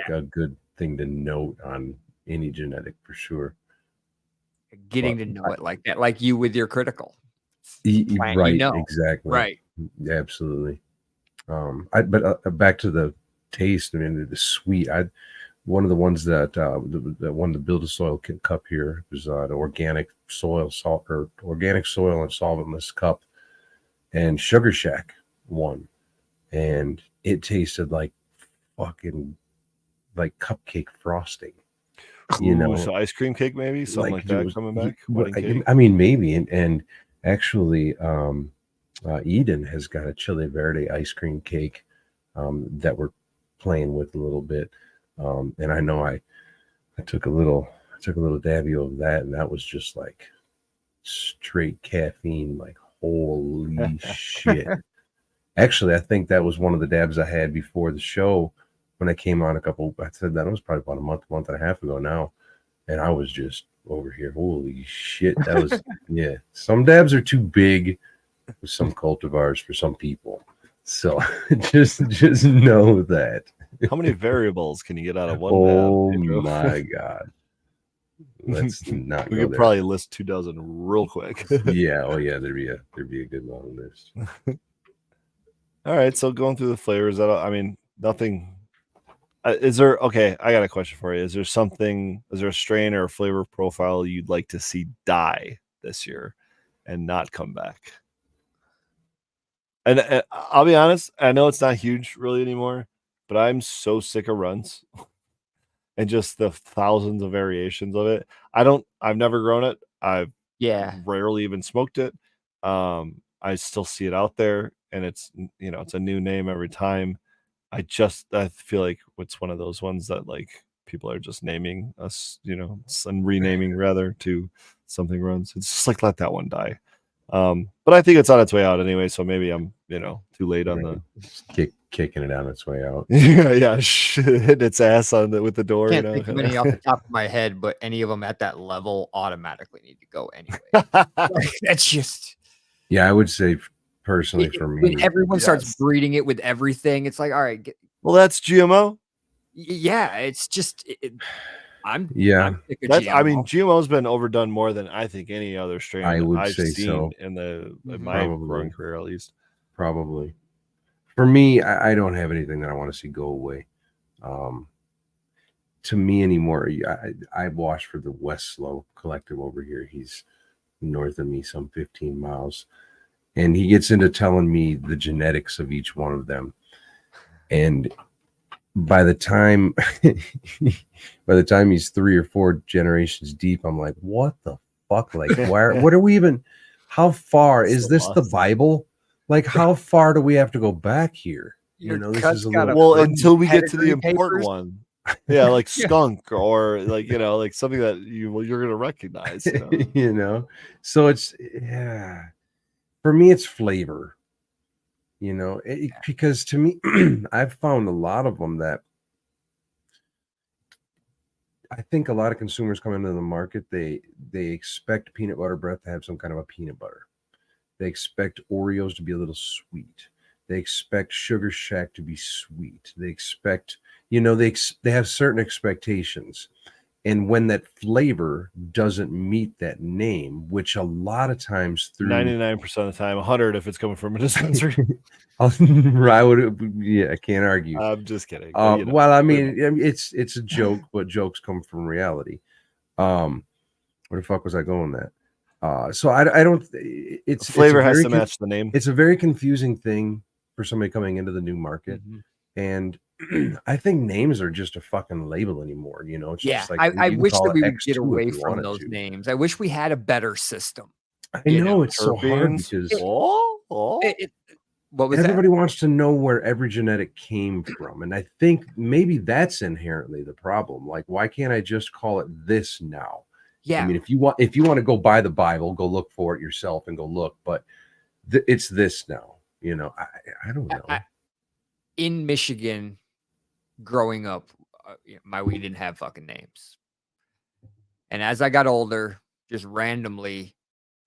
a good thing to note on any genetic for sure. Getting to know it like that, like you with your critical. Plant, Right, exactly. Right. Absolutely. But back to the taste. I mean, the sweet. One of the ones that won the Build a Soil Cup here was an organic soil and solventless cup, and Sugar Shack won, and it tasted like fucking like cupcake frosting. So ice cream cake, maybe something like that coming back. I mean, maybe, and actually, Eden has got a Chile Verde ice cream cake that we're playing with a little bit, and I know I took a little dabby of that, and that was just like straight caffeine, like holy shit. Actually, I think that was one of the dabs I had before the show when I came on I said that was probably about a month and a half ago now. And I was just over here. Holy shit. That was, yeah. Some dabs are too big with some cultivars for some people. So just know that. How many variables can you get out of one Oh dab, Pedro? my God. Let's not We go could there. probably list 24 real quick. Yeah. Oh yeah. There'd be a good long list. All right. So going through the flavors, nothing. Is there, okay, I got a question for you. Is there a strain or a flavor profile you'd like to see die this year and not come back? And I'll be honest, I know it's not huge really anymore, but I'm so sick of runs and just the thousands of variations of it. I've never grown it. I've Yeah. rarely even smoked it. I still see it out there, and it's a new name every time. I feel like it's one of those ones that like people are just naming us, and renaming rather to something runs. It's just like let that one die. But I think it's on its way out anyway, so maybe I'm too late on the kicking it on its way out. yeah, hitting its ass with the door. Can't think of any off the top of my head, but any of them at that level automatically need to go anyway. That's just Yeah, I would say personally for me, when everyone starts Yes. breeding it with everything, it's like, all right, Well, that's GMO. yeah, it's just I'm sick of That's GMO. I mean, GMO's been overdone more than I think any other strain I would I've say seen so. in my Probably. growing career, at least. Probably. For me, I don't have anything that I want to see go away. To me anymore, I watched for the Westlow Collective over here. He's north of me some 15 miles. And he gets into telling me the genetics of each one of them. And by the time he's 3 or 4 generations deep, I'm like, what the fuck? Like, what are we even, how far is this the Bible? Like, how far do we have to go back here? This is a little well, until we get to the pedigree important papers. one. Yeah, like skunk or like, like something that you're gonna recognize. So it's for me, it's flavor. Because to me, I've found a lot of them that I think a lot of consumers come into the market, they expect peanut butter breath to have some kind of a peanut butter. They expect Oreos to be a little sweet. They expect Sugar Shack to be sweet. They expect, they have certain expectations. And when that flavor doesn't meet that name, which a lot of times through 99% of the time, 100 if it's coming from a dispensary. I can't argue. I'm just kidding. Well, I mean, it's a joke, but jokes come from reality. Where the fuck was I going with that? So I don't. It's flavor has to match the name. It's a very confusing thing for somebody coming into the new market, and I think names are just a fucking label anymore. It's just like I wish that we would X2 get away if you from wanted those to. names. I wish we had a better system. I know it's so hard because what was everybody that? wants to know where every genetic came from, and I think maybe that's inherently the problem. Like, why can't I just call it this now? Yeah. I mean, if you want to go buy the Bible, go look for it yourself and go look. But it's this now. I don't know. In Michigan, growing up, my weed didn't have fucking names. And as I got older, just randomly,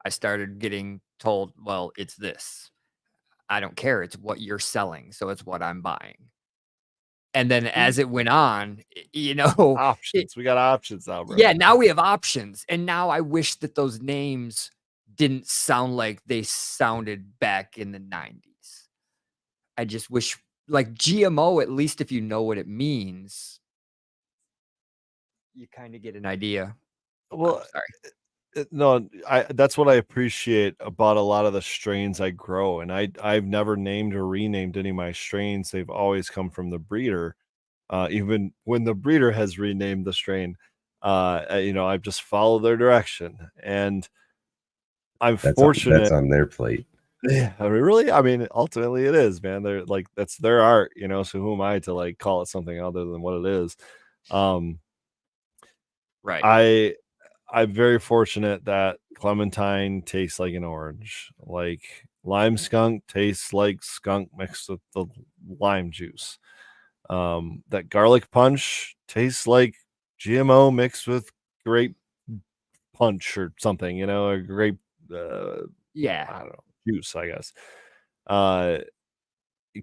I started getting told, well, it's this. I don't care. It's what you're selling. So it's what I'm buying. And then as it went on, options. We got options now, bro. Yeah, now we have options. And now I wish that those names didn't sound like they sounded back in the 90s. I just wish, like GMO, at least if you know what it means, you kind of get an idea. Well, sorry. No, that's what I appreciate about a lot of the strains I grow, and I've never named or renamed any of my strains. They've always come from the breeder. Even when the breeder has renamed the strain, I've just followed their direction, and I'm fortunate. That's on their plate. Yeah, I mean, ultimately it is, man. They're like, that's their art, so who am I to like call it something other than what it is? Right. I'm very fortunate that Clementine tastes like an orange. Like Lime skunk tastes like skunk mixed with the lime juice. That garlic punch tastes like GMO mixed with grape punch or something, a grape, Yeah. I don't know, juice, I guess. Uh,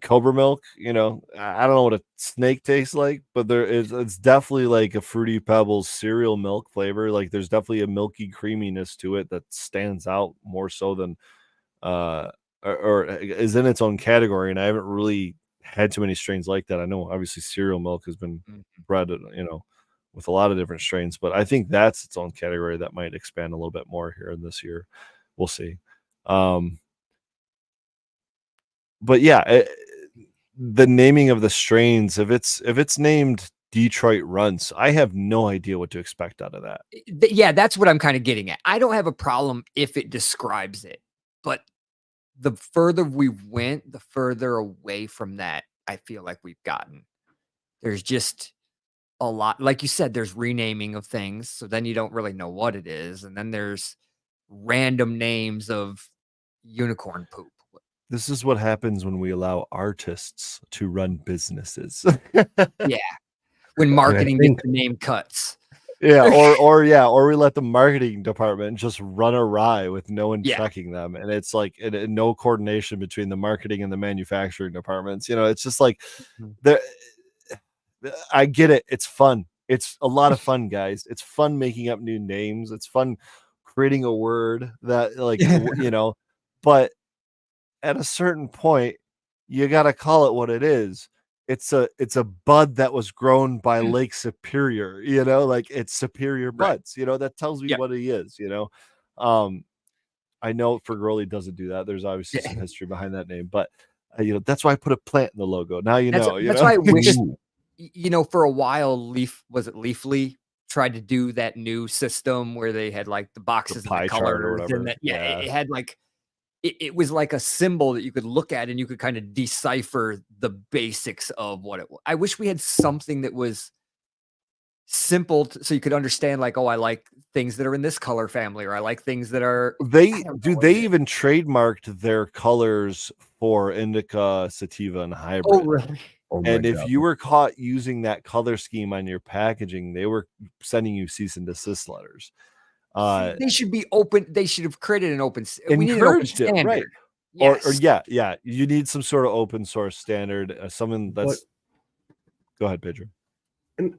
Cobra milk, I don't know what a snake tastes like, but it's definitely like a Fruity Pebbles cereal milk flavor. Like there's definitely a milky creaminess to it that stands out more so than uh or is in its own category. And I haven't really had too many strains like that. I know obviously cereal milk has been bred, with a lot of different strains, but I think that's its own category that might expand a little bit more here in this year. We'll see. But yeah, the naming of the strains, if it's named Detroit Runts, I have no idea what to expect out of that. Yeah, that's what I'm kind of getting at. I don't have a problem if it describes it, but the further we went, the further away from that I feel like we've gotten. There's just a lot, like you said, there's renaming of things, so then you don't really know what it is, and then there's random names of unicorn poop. This is what happens when we allow artists to run businesses. Yeah, when And I marketing think gets the name cuts. Yeah, or we let the marketing department just run awry with no one Yeah. checking them, and it's like and no coordination between the marketing and the manufacturing departments. It's just like there. I get it. It's fun. It's a lot of fun, guys. It's fun making up new names. It's fun creating a word that, like, but at a certain point, you got to call it what it is. It's a bud that was grown by Lake Superior, like it's Superior Right. Buds, that tells me Yep. what he is, Um, I know Fergoli doesn't do that. There's obviously Yeah. some history behind that name, but that's why I put a plant in the logo. Now That's why I wish, for a while, Leafly tried to do that new system where they had like the boxes and the pie chart or colors and whatever. that, Yeah. it had like it was like a symbol that you could look at and you could kind of decipher the basics of what it was. I wish we had something that was simple so you could understand, like, oh, I like things that are in this color family, or I like things that are, I don't know what They it is. even trademarked their colors for indica, sativa, and Oh, hybrid. really? oh my And if God. you were caught using that color scheme on your packaging, they were sending you cease and desist letters. See, they should be open. They should have created an we need an open Encouraged it, right? standard. Or Yes. yeah, you need some sort of open source standard, someone that's. Go ahead, Pedro. And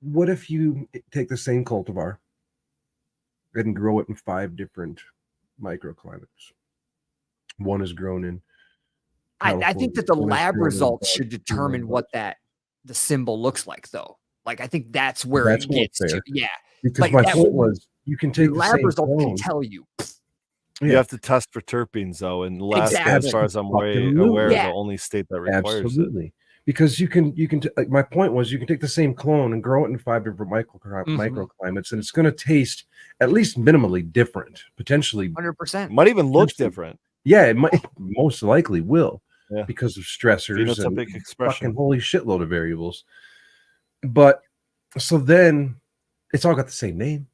what if you take the same cultivar and grow it in 5 different microclimates? One is grown in I think that the one is lab grown in results should Boston, determine what the symbol looks like, though. Like, I think that's where That's it more gets to. fair. Yeah. Because Like, my that point would- was, you can your take the lab same results can clone. tell you. You have to test for terpenes, though, and Alaska, Exactly. as far as I'm Absolutely. aware, is Yeah. the only state that requires it. Absolutely. Because you can like, my point was, you can take the same clone and grow it in 5 different microclimates, and it's going to taste at least minimally different, potentially. 100%. Might even look different. Yeah, it might most likely will, Yeah. because of stressors and Phenotypic expression. fucking holy shitload of variables. But so then it's all got the same name.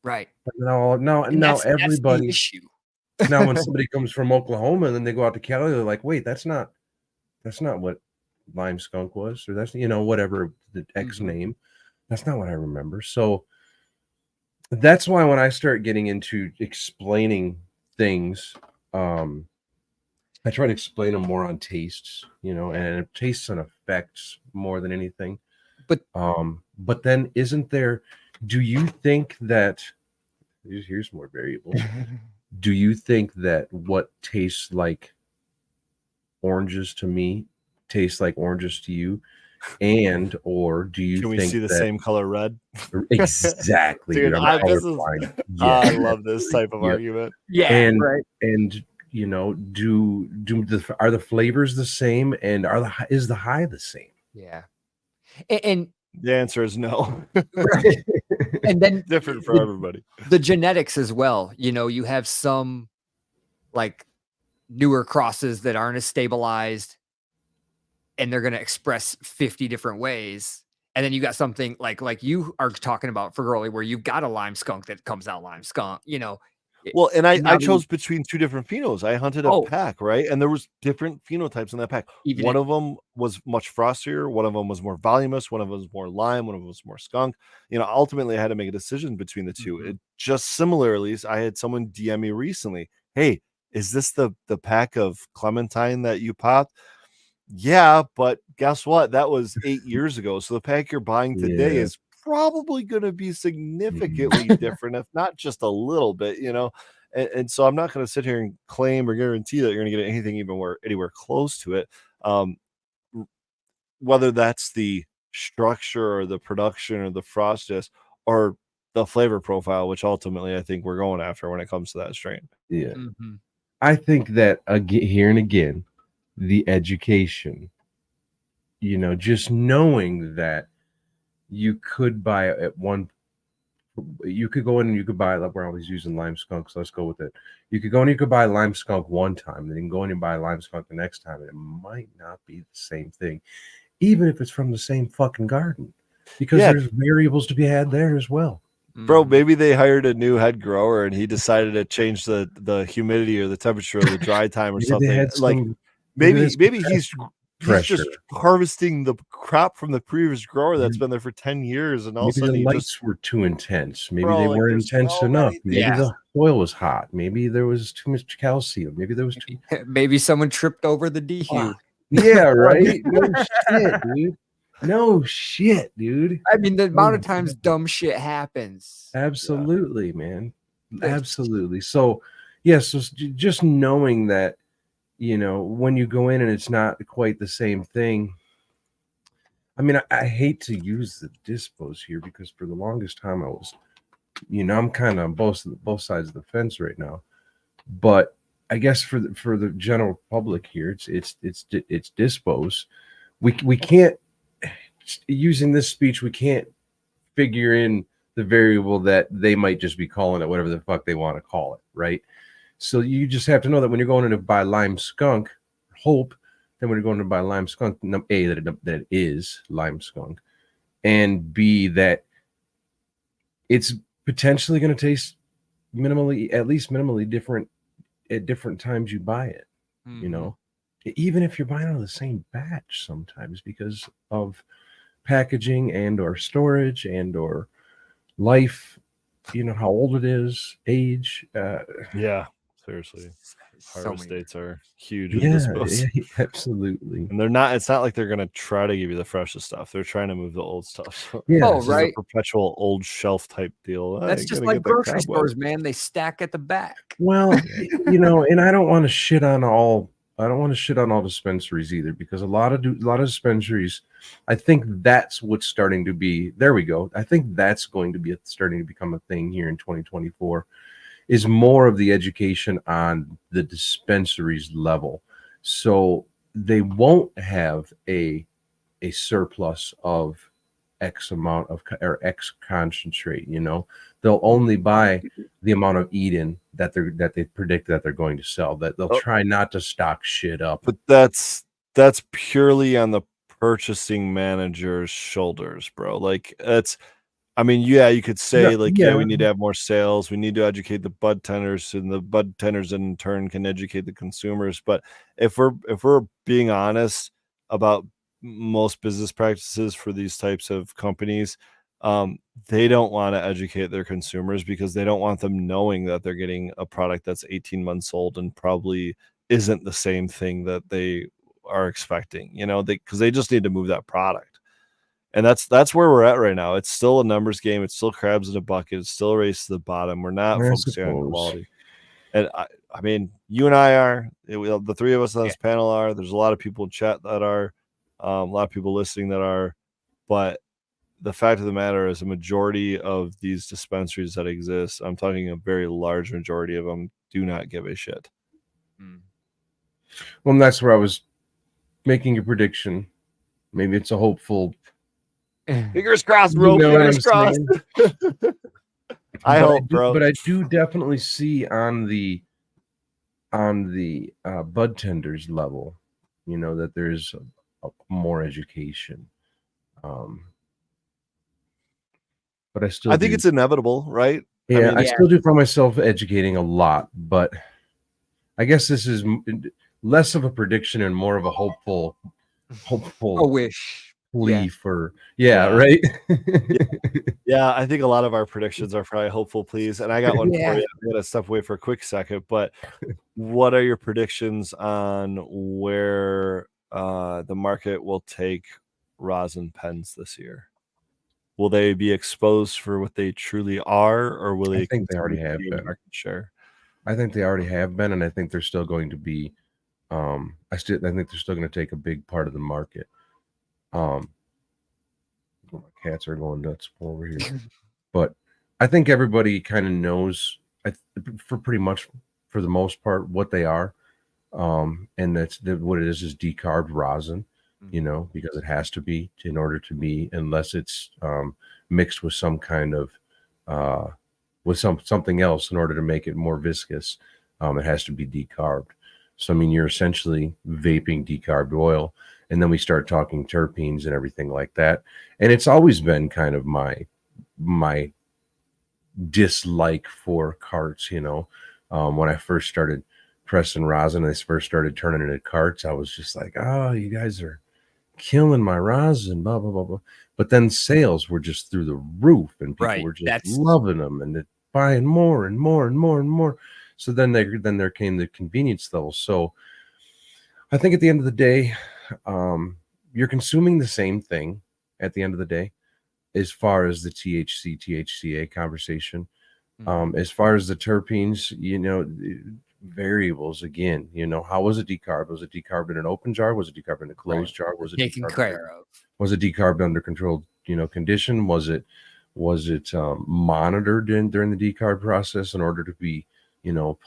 Right. But now That's the everybody issue. now when somebody comes from Oklahoma and then they go out to Cali, they're like, wait, that's not what lime skunk was, or that's whatever the X name. That's not what I remember. So that's why when I start getting into explaining things, I try to explain them more on tastes, and tastes and effects more than anything. But then do you think that here's more variables? Do you think that what tastes like oranges to me tastes like oranges to you? And or do you Can we think see the that same color red? exactly, Dude, dude, I'm colorblind. I love this type of argument. Yeah. And right. and are the flavors the same, and is the high the same? Yeah. And The answer is no. right. And then Different for everybody. the genetics as well. You have some like newer crosses that aren't as stabilized, and they're going to express 50 different ways. And then you got something like you are talking about for Girly, where you've got a lime skunk that comes out lime skunk. Well, and I now chose between 2 different phenos. I hunted a Oh. pack, right? And there was different phenotypes in that pack. Even One it- of them was much frostier, one of them was more voluminous, one of them was more lime, one of them was more skunk. Ultimately, I had to make a decision between the 2. Mhm. It just similarly, I had someone DM me recently, "Hey, is this the pack of clementine that you popped?" Yeah, but guess what? That was 8 years ago. So the pack you're buying today Yeah. is probably gonna be significantly Mhm. different, if not just a little bit. And so I'm not gonna sit here and claim or guarantee that you're gonna get anything anywhere close to it. Um, w Whether that's the structure or the production or the frostiness or the flavor profile, which ultimately I think we're going after when it comes to that strain. Yeah. Mhm. I think that here and again, the education, just knowing that you could buy at one, you could go in and you could buy, like we're always using lime skunk, so let's go with it. You could go and you could buy lime skunk one time, then you can go in and buy lime skunk the next time, and it might not be the same thing, even if it's from the same fucking garden, because Yeah, there's variables to be had there as well. bro, Mhm. maybe they hired a new head grower and he decided to change the humidity or the temperature or the dry time or Maybe they something. had Like some, maybe maybe there's some maybe he's pressure. just harvesting the crop from the previous grower that's Maybe been there for 10 years and all of a maybe the sudden he just lights were too intense. Maybe bro, they like weren't there's intense so enough. many Maybe Yeah. the soil was hot. Maybe there was too much calcium. Maybe there was too Maybe someone tripped over the fuck. DHU. Yeah, right. right? No shit, dude. No shit, dude. I mean, the Oh amount my of times God. dumb shit happens. Yeah. Absolutely, man. It's Absolutely. So, yes, so just knowing that, when you go in and it's not quite the same thing. I mean, I hate to use the dispos here because for the longest time I was, I'm kind of on both sides of the fence right now. But I guess for the general public here, it's dispos. We can't, using this speech, we can't figure in the variable that they might just be calling it whatever the fuck they want to call it, right? So you just have to know that when you're going in to buy lime skunk, hope that when you're going to buy lime skunk, A, that it is lime skunk, and B, that it's potentially going to taste at least minimally different at different times you buy it, you Mhm. know, even if you're buying out of the same batch sometimes because of packaging and or storage and or life, how old it is, age. Yeah, seriously. So Harvest many. dates are huge in Yeah, dispos. absolutely. And it's not like they're gonna try to give you the freshest stuff. They're trying to move the old stuff. So Yeah, Oh, this is a right. perpetual old shelf type deal. I That's ain't just gonna like get that grocery cobweb. stores, man. They stack at the back. well, Yeah. and I don't want to shit on all. I don't want to shit on all dispensaries either, because a lot of dispensaries, I think that's what's starting to be. There we go. I think that's going to be starting to become a thing here in 2024. Is more of the education on the dispensaries level, so they won't have a surplus of X amount of or X concentrate. They'll only buy the amount of Eden that they predict that they're going to sell. That they'll Oh, try not to stock shit up. but that's purely on the purchasing manager's shoulders, bro. Like I mean, yeah, you could No, say like, yeah, yeah, we need to have more sales. We need to educate the bud tenders, and the bud tenders in turn can educate the consumers. But if we're being honest about most business practices for these types of companies, um, they don't want to educate their consumers because they don't want them knowing that they're getting a product that's 18 months old and probably isn't the same thing that they are expecting. Because they just need to move that product. And that's where we're at right now. It's still a numbers game. It's still crabs in a bucket. It's still a race to the bottom. We're not I focusing on suppose. quality. And I mean, you and I are, the three of us on Yeah. this panel are. There's a lot of people in chat that are, a lot of people listening that are. But the fact of the matter is, a majority of these dispensaries that exist, I'm talking a very large majority of them, do not give a shit. Mm. Well, and that's where I was making a prediction. Maybe it's a hopeful. Fingers crossed, You bro. know what I'm Fingers crossed. saying? I But hope, bro. I do definitely see on the bud tenders level, that there's more education. Um, but I still I think do. it's inevitable, right? Yeah, mean, I Yeah. still do find myself educating a lot, but I guess this is less of a prediction and more of a hopeful A wish. plea Yeah. for Yeah. right. Yeah, I think a lot of our predictions are probably hopeful, please. And I got one for Yeah. you. I'm gonna step away for a quick second, but what are your predictions on where the market will take rosin pens this year? Will they be exposed for what they truly are, or will I they think they continue already to have gain been. market share? I think they already have been, and I think they're still going to be. I think they're still going to take a big part of the market. My cats are going nuts over here, but I think everybody kind of knows, for pretty much for the most part, what they are. And what it is decarb rosin, because it has to be in order to be, unless it's mixed with some kind of with something else in order to make it more viscous. It has to be decarbed. So I mean, you're essentially vaping decarbed oil, and then we start talking terpenes and everything like that. And it's always been kind of my dislike for carts. When I first started pressing rosin, I first started turning it into carts. I was just like, oh, you guys are killing my rosin, blah blah blah blah. But then sales were just through the roof, and people Right. were just That's loving them and buying more and more and more and more. So then there came the convenience level. So I think at the end of the day, you're consuming the same thing at the end of the day, as far as the THC THCA conversation. As far as the terpenes, variables again. How was it decarbed? Was it decarbed in an open jar? Was it decarbed in a closed jar? Was it taken care of. was it decarbed under controlled condition? Was it monitored during the decarb process in order to be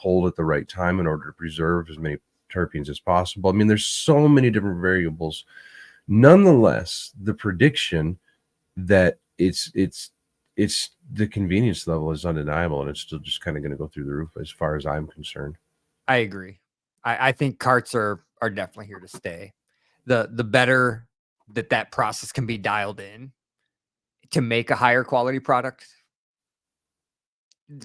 pulled at the right time in order to preserve as many terpenes as possible? I mean, there's so many different variables. Nonetheless, the prediction that it's the convenience level is undeniable, and it's still just kind of going to go through the roof as far as I'm concerned. I agree. I think carts are definitely here to stay. The better that process can be dialed in to make a higher quality product,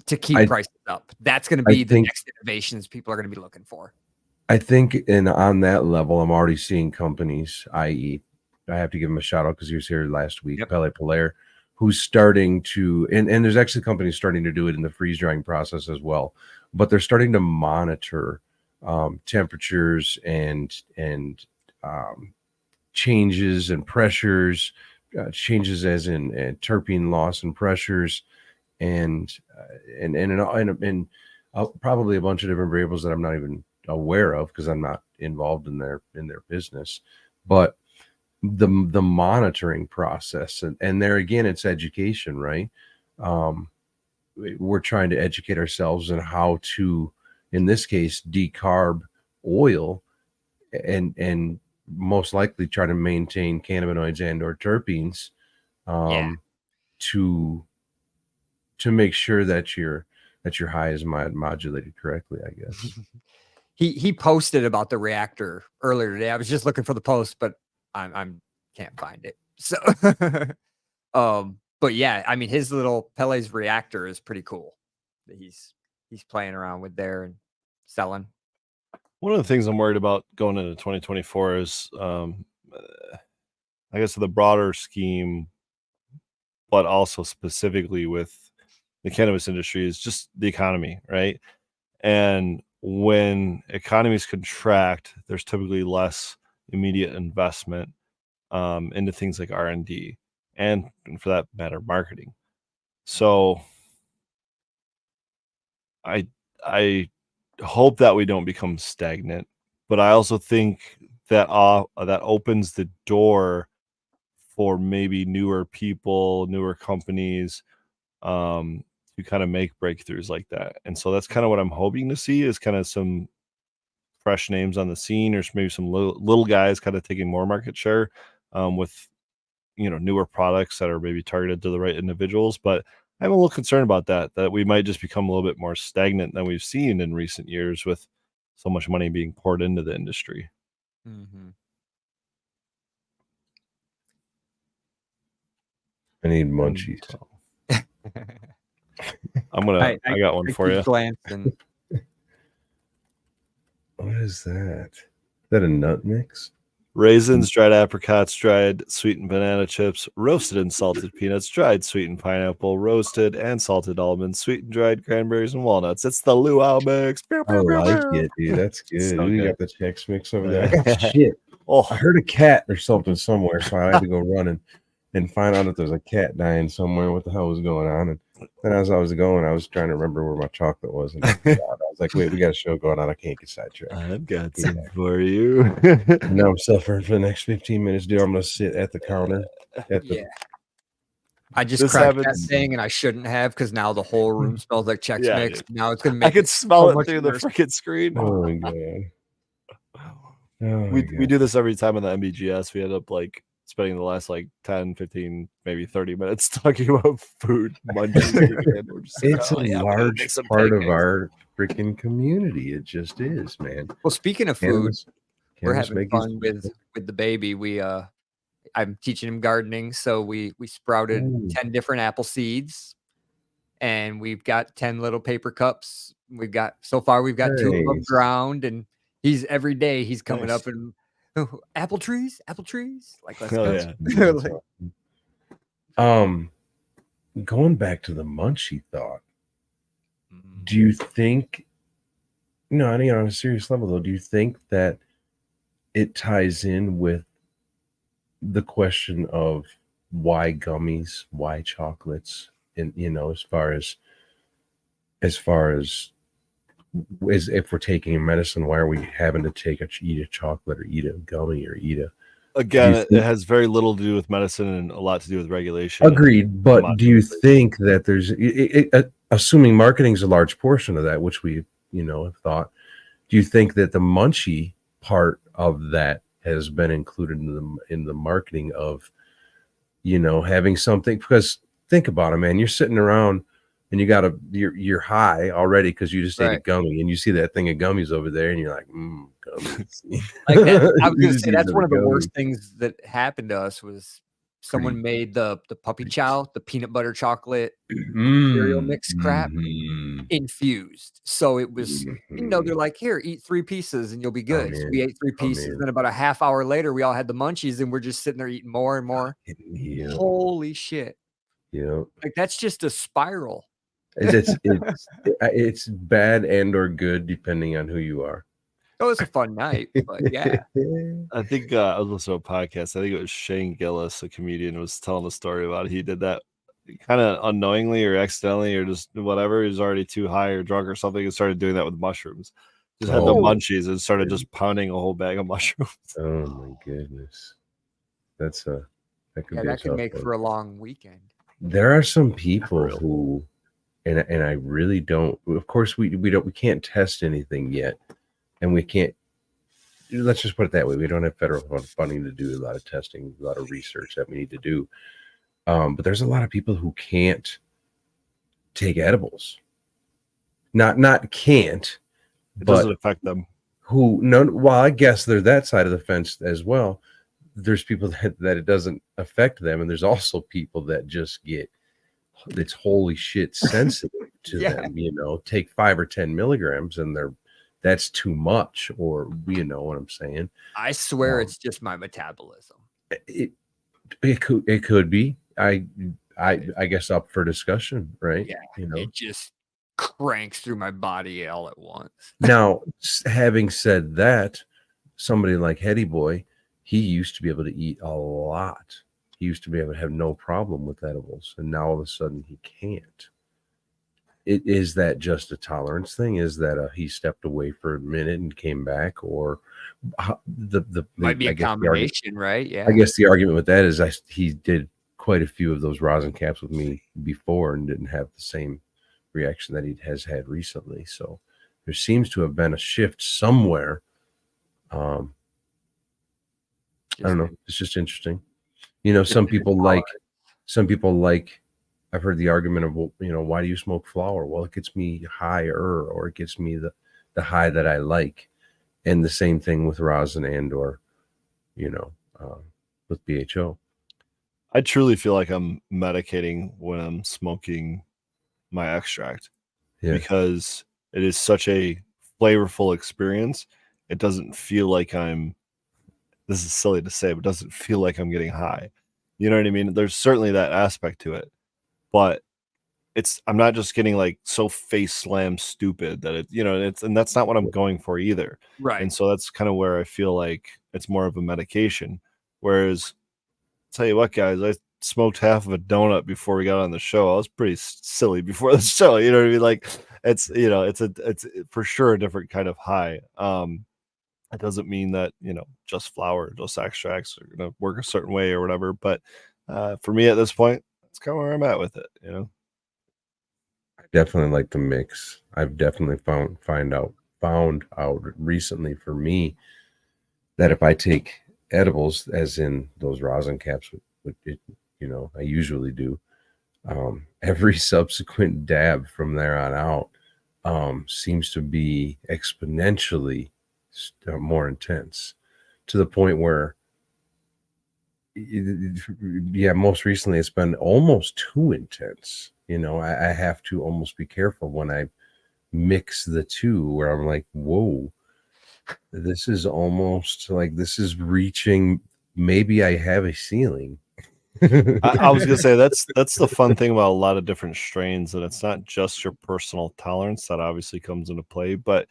to keep I prices up. That's going to I be the think next innovations people are going to be looking for. I think and on that level, I'm already seeing companies, i.e., I have to give him a shout out because he was here last week, Yep. Pele Polaire, who's starting to, and there's actually companies starting to do it in the freeze drying process as well, but they're starting to monitor temperatures and changes and pressures, changes as in terpene loss and pressures, and probably a bunch of different variables that I'm not even aware of because I'm not involved in their business. But the monitoring process, and there again, it's education, right? We're trying to educate ourselves on how to, in this case, decarb oil, and most likely try to maintain cannabinoids and or terpenes, Yeah. to make sure that your high is modulated correctly, I guess. He posted about the reactor earlier today. I was just looking for the post, but I'm can't find it. So but yeah, I mean his little Pele's reactor is pretty cool that he's playing around with there and selling. One of the things I'm worried about going into 2024 is, I guess, the broader scheme, but also specifically with the cannabis industry, is just the economy, right? And when economies contract, there's typically less immediate investment into things like R&D and, for that matter, marketing. So I I hope that we don't become stagnant, but I also think that that opens the door for maybe newer people, newer companies, to kind of make breakthroughs like that. And so that's kind of what I'm hoping to see, is kind of some fresh names on the scene, or maybe some little guys kind of taking more market share, with newer products that are maybe targeted to the right individuals. But I'm a little concerned about that we might just become a little bit more stagnant than we've seen in recent years, with so much money being poured into the industry. Mm-hmm. I need And, munchies. I'm I got one for keep you. glancing. What is that? Is that a nut mix? Raisins, dried apricots, dried sweetened banana chips, roasted and salted peanuts, dried sweetened pineapple, roasted and salted almonds, sweetened dried cranberries and walnuts. It's the luau mix. I like it, dude. That's good. So Ooh, you good. got the Chex Mix over there. I got shit. Oh, I heard a cat or something somewhere, so I had to go running and find out if there's a cat dying somewhere. What the hell was going on? And then as I was going, I was trying to remember where my chocolate was, and I was like, "Wait, we got a show going on. I can't get sidetracked." I've got Yeah. some for you. And now I'm suffering for the next 15 minutes, dude. I'm gonna sit at the counter. Yeah. I just This cracked that happens- thing, and I shouldn't have, because now the whole room smells like Chex Yeah, Mix. dude. Now it's gonna make I could it smell so it much through the worse. freaking screen. Oh my god. Oh my we god. do this every time in the MBGS. We end up like spending the last like 10, 15, maybe 30 minutes talking about food munchies. And we're just like, It's "Oh, a yeah, we're gonna large make some part of pancakes." our freaking community. It just is, man. Well, speaking of food, we're Cannabis having making's- fun with the baby. I'm teaching him gardening, so we sprouted Ooh. 10 different apple seeds, and we've got 10 little paper cups. We've got 2 of them Nice. ground, and every day he's coming Nice. up and apple trees, like, let's Oh, go. yeah. That's Like, awesome. Going back to the munchie thought, do you think, no, on a serious level though, do you think that it ties in with the question of why gummies, why chocolates, and as far as if we're taking a medicine, why are we having to eat a chocolate or eat a gummy or eat a Again, you it think- has very little to do with medicine and a lot to do with regulation. Agreed, but Come on, do you please. think that there's assuming marketing is a large portion of that, which we have thought, do you think that the munchie part of that has been included in the marketing of having something? Because think about it, man, you're sitting around and you're high already because you just ate a Right. gummy, and you see that thing of gummies over there and you're like, gummies. like that, I was You gonna just say eat that's one another of the gummy. worst things that happened to us was someone Pretty- made the puppy pretty- chow, the peanut butter chocolate cereal mix crap Mhm. infused. So it was, Mhm. they're like, here, eat 3 pieces and you'll be I'm good. So we in. ate 3 I'm pieces. in. Then about a half hour later, we all had the munchies and we're just sitting there eating more and more. Yeah. Holy shit. Yeah. Like, that's just a spiral. It's bad and or good depending on who you are. It was a fun night, but yeah. I think I was listening to a podcast. I think it was Shane Gillis, a comedian, was telling a story about it. He did that kind of unknowingly or accidentally or just whatever. He was already too high or drunk or something and started doing that with mushrooms. Just had the Oh. munchies and started just pounding a whole bag of mushrooms. Oh my goodness. That could Yeah, be a that could tough make one. for a long weekend. There are some people real. who, and I really don't. Of course, we can't test anything yet, and we can't. Let's just put it that way. We don't have federal funding to do a lot of testing, a lot of research that we need to do. But there's a lot of people who can't take edibles. Not can't, It but doesn't affect them. well, I guess they're that side of the fence as well. There's people that it doesn't affect them, and there's also people that just get it's holy shit sensitive to Yeah. them. Take 5 or 10 milligrams, and that's too much, or you know what I'm saying. I swear it's just my metabolism. It could be. I guess up for discussion, right? Yeah. You know. It just cranks through my body all at once. Now, having said that, somebody like Hetty Boy, he used to be able to eat a lot. He used to be able to have no problem with edibles, and now all of a sudden he can't. Is that just a tolerance thing? Is that he stepped away for a minute and came back, or Might be I a guess the combination, right? Yeah. I guess the argument with that is he did quite a few of those rosin caps with me before and didn't have the same reaction that he has had recently. So there seems to have been a shift somewhere. I don't know. It's just interesting. Some people like. I've heard the argument of, why do you smoke flower? Well, it gets me higher, or it gets me the high that I like. And the same thing with rosin and or, with BHO. I truly feel like I'm medicating when I'm smoking my extract Yeah. because it is such a flavorful experience. It doesn't feel like this is silly to say, but it doesn't feel like I'm getting high. You know what I mean? There's certainly that aspect to it, but I'm not just getting like so face slam stupid that and that's not what I'm going for either. Right. And so that's kind of where I feel like it's more of a medication. Whereas, tell you what, guys, I smoked half of a donut before we got on the show. I was pretty silly before the show. You know what I mean? Like it's for sure a different kind of high. It doesn't mean that just flour, just extracts are gonna work a certain way or whatever. But for me at this point, that's kind of where I'm at with it. I definitely like the mix. I've definitely found out recently for me that if I take edibles, as in those rosin caps, which I usually do, every subsequent dab from there on out seems to be exponentially more intense, to the point where, yeah, most recently it's been almost too intense. I have to almost be careful when I mix the two, where I'm like, whoa, this is almost like this is reaching, maybe I have a ceiling. I was gonna say that's the fun thing about a lot of different strains, that it's not just your personal tolerance that obviously comes into play, but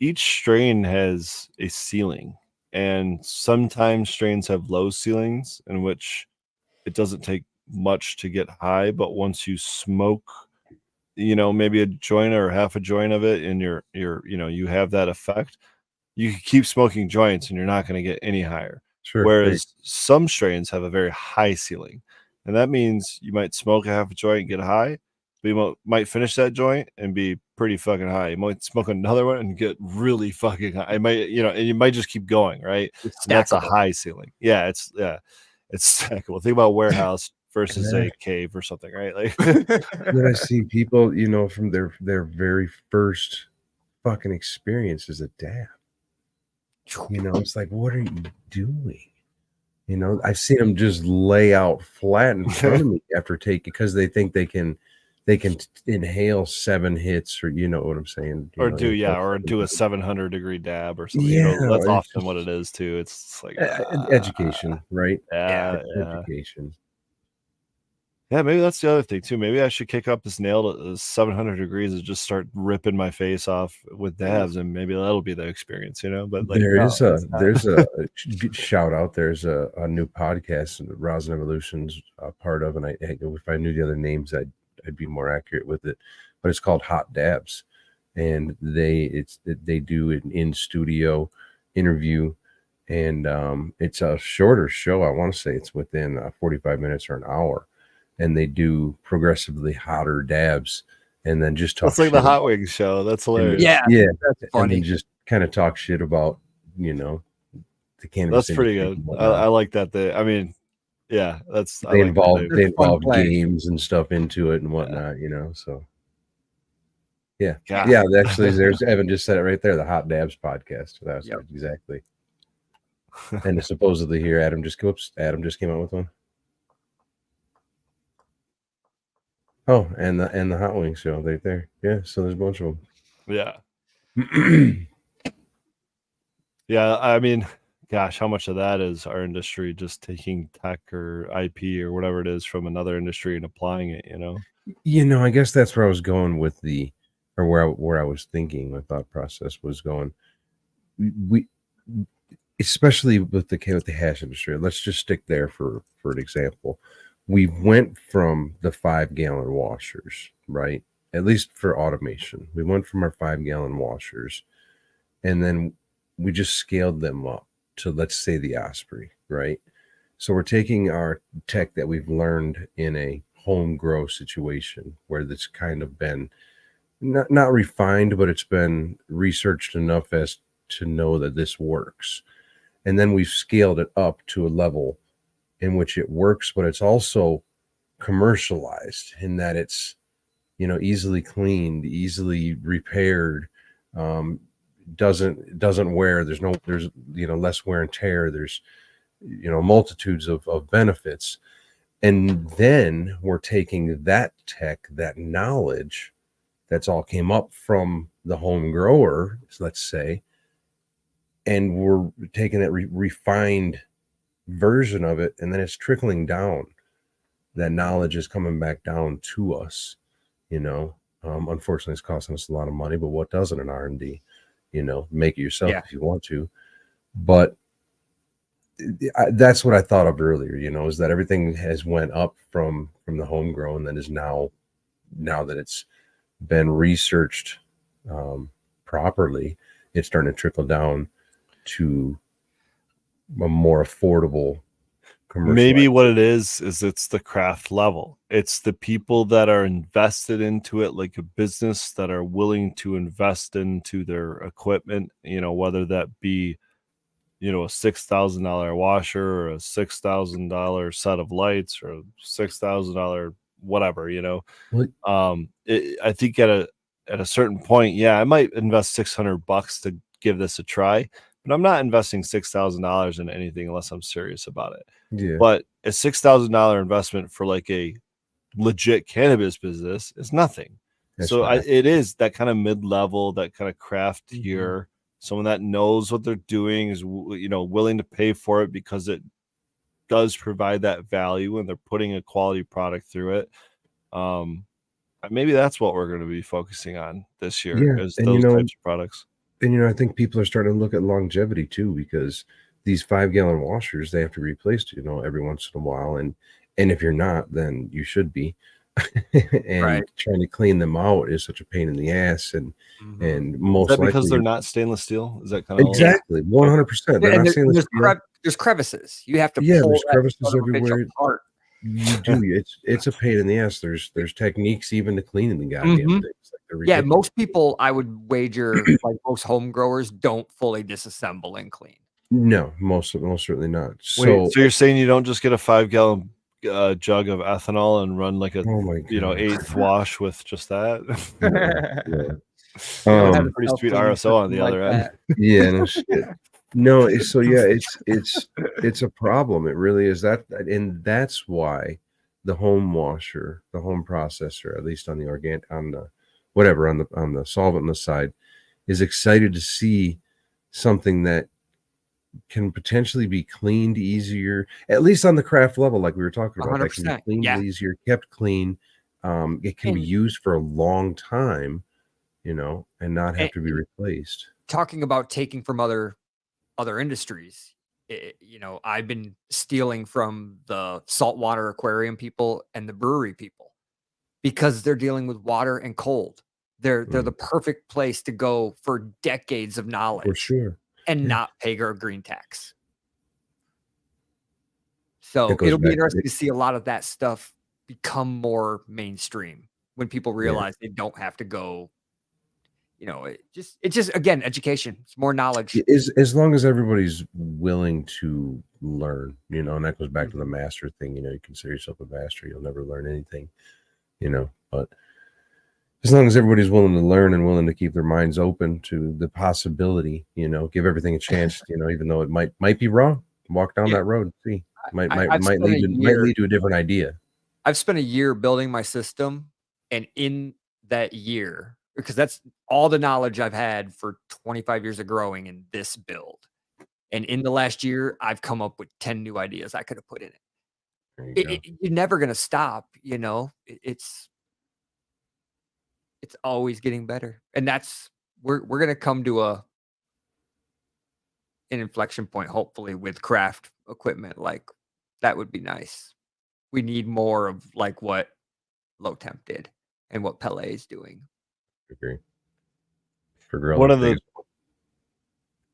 each strain has a ceiling, and sometimes strains have low ceilings in which it doesn't take much to get high, but once you smoke, maybe a joint or half a joint of it, and you have that effect, you can keep smoking joints and you're not going to get any higher. Sure. Whereas some strains have a very high ceiling, and that means you might smoke a half a joint and get high, but you might finish that joint and be pretty fucking high. You might smoke another one and get really fucking high. And you might just keep going, right? It's And that's a stackable. high ceiling. Yeah, it's stackable. Think about warehouse versus a cave or something, right? Like Then I see people, from their very first fucking experience as a dad. It's like, what are you doing? I've seen them just lay out flat in front of me after taking, because they think they can inhale 7 hits, or you know what I'm saying, or do a 700-degree dab or something. Yeah, That's it's often what just it is too. It's like education, right? Yeah. Education. Yeah, maybe that's the other thing too. Maybe I should kick up this nail to 700 degrees and just start ripping my face off with dabs, and maybe that'll be the experience, But like, no, it's not. There's a shout out. There's a new podcast, Rosin Evolution's part of, and if I knew the other names, I'd be more accurate with it. But it's called Hot Dabs, and they do an in studio interview, and it's a shorter show. I want to say it's within 45 minutes or an hour, and they do progressively hotter dabs, and then just talk. That's like the Hot Wings show. That's hilarious. Yeah, Yeah, that's funny. and then just kind of talk shit about the cannabis. That's pretty good. I like that. Yeah, they involve play. games and stuff into it and whatnot, So yeah, God. yeah. Actually, there's Evan just said it right there. The Hot Dabs podcast. That's Yep. exactly. And supposedly here, Adam just came out with one. Oh, and the Hot Wings show right there. Yeah, so there's a bunch of them. Yeah. Yeah, I mean, gosh, how much of that is our industry just taking tech or IP or whatever it is from another industry and applying it, I guess that's where I was going with where I was thinking. My thought process was going. We especially with the hash industry. Let's just stick there for an example. We went from the 5-gallon washers, right? At least for automation, we went from our 5-gallon washers, and then we just scaled them up to, let's say, the Osprey, right? So we're taking our tech that we've learned in a home grow situation, where that's kind of been not refined, but it's been researched enough as to know that this works. And then we've scaled it up to a level in which it works, but it's also commercialized in that it's, easily cleaned, easily repaired, doesn't wear. There's less wear and tear. There's, multitudes of benefits. And then we're taking that tech, that knowledge that's all came up from the home grower, let's say, and we're taking that refined version of it, and then it's trickling down. That knowledge is coming back down to us, you know. Unfortunately, it's costing us a lot of money, but what doesn't an R&D? You know, make it yourself if you want to. But that's what I thought of earlier, you know, is that everything has went up from the homegrown that is now that it's been researched properly, it's starting to trickle down to a more affordable Maybe commercialized. what it is it's the craft level. It's the people that are invested into it, like a business, that are willing to invest into their equipment, you know, whether that be, you know, a $6,000 washer or a $6,000 set of lights or a $6,000 whatever, you know. Well, I think at a certain point, yeah, I might invest $600 to give this a try, but I'm not investing $6,000 in anything unless I'm serious about it. yeah, But a $6,000 investment for like a legit cannabis business is nothing. that's So not. it is that kind of mid-level, that kind of craft tier, someone that knows what they're doing, is you know, willing to pay for it because it does provide that value and they're putting a quality product through it. Maybe that's what we're going to be focusing on this year, Yeah, is and those types of products. I think people are starting to look at longevity too, because these 5-gallon washers, they have to be replaced, you know, every once in a while, and if you're not, then you should be. And trying to clean them out is such a pain in the ass, and Is most that because likely they're not stainless steel? Is that kind of exactly 100%. They're And not stainless steel. there's crevices. You have to Yeah, pull there's that crevices son of a bitch everywhere. apart. You do. It's a pain in the ass. There's techniques even to cleaning the goddamn things. Like, they're Yeah, ridiculous. most people, I would wager, like most home growers, don't fully disassemble and clean. No, most certainly not. Wait, So so you're saying you don't just get a 5-gallon jug of ethanol and run like a oh my you know god. 8th wash with just that? No. Don't have a Pretty sweet self-cleaning RSO on system the like other end. that. Yeah, no shit. No, so yeah, it's a problem. It really is that, and that's why the home washer, the home processor, at least on the whatever, on the solventless side, is excited to see something that can potentially be cleaned easier, at least on the craft level, like we were talking about, that can be 100%. cleaned Yeah. easier, kept clean. It can be And, used for a long time, you know, and not have to be and replaced. talking about taking from other industries, you know, I've been stealing from the saltwater aquarium people and the brewery people because they're dealing with water and cold. They're the perfect place to go for decades of For knowledge sure. and Yeah. not pay a green tax. It So goes it'll be back to interesting to see a lot of that stuff become more mainstream when people realize they don't have to go. You know, it's just again education. It's more knowledge. as long as everybody's willing to learn, you know, and that goes back to the master thing. You know, you consider yourself a master, you'll never learn anything, you know. But as long as everybody's willing to learn and willing to keep their minds open to the possibility, you know, give everything a chance, you know, even though it might be wrong, walk down Yeah, that road and see. I've spent a Might year. lead to a different idea. I've spent a year building my system, and in that year, because that's all the knowledge I've had for 25 years of growing in this build. And in the last year, I've come up with 10 new ideas I could have put in it. There you go. You're never gonna stop, you know. It's always getting better, and that's we're gonna come to an inflection point, hopefully, with craft equipment. Like that would be nice. We need more of like what Low Temp did and what Pele is doing. Agree. For grill, One the of the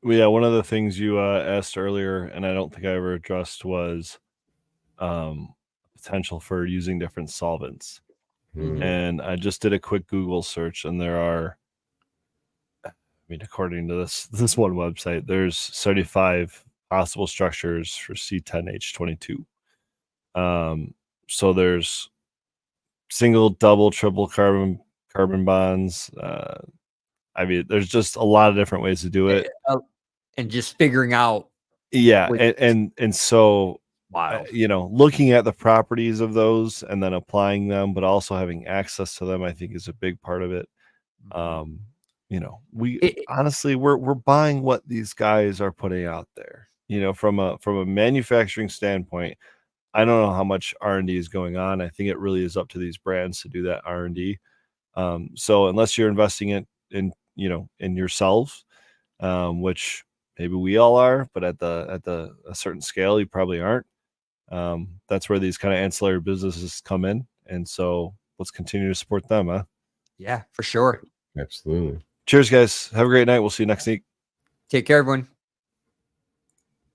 biggest one of the things you asked earlier, and I don't think I ever addressed, was potential for using different solvents. And I just did a quick Google search, and there are, I mean, according to this one website, there's 75 possible structures for C10H22. So there's single, double, triple carbon bonds. I mean, there's just a lot of different ways to do it. And just figuring out Yeah, which and so Wild. Looking at the properties of those and then applying them, but also having access to them, I think is a big part of it. We honestly we're buying what these guys are putting out there. From a manufacturing standpoint, I don't know how much R&D is going on. I think it really is up to these brands to do that R&D. So unless you're investing it in yourselves, which maybe we all are, but at a certain scale, you probably aren't. That's where these kind of ancillary businesses come in. And so let's continue to support them, huh? Yeah, for sure. Absolutely. Cheers, guys. Have a great night. We'll see you next week. Take care, everyone.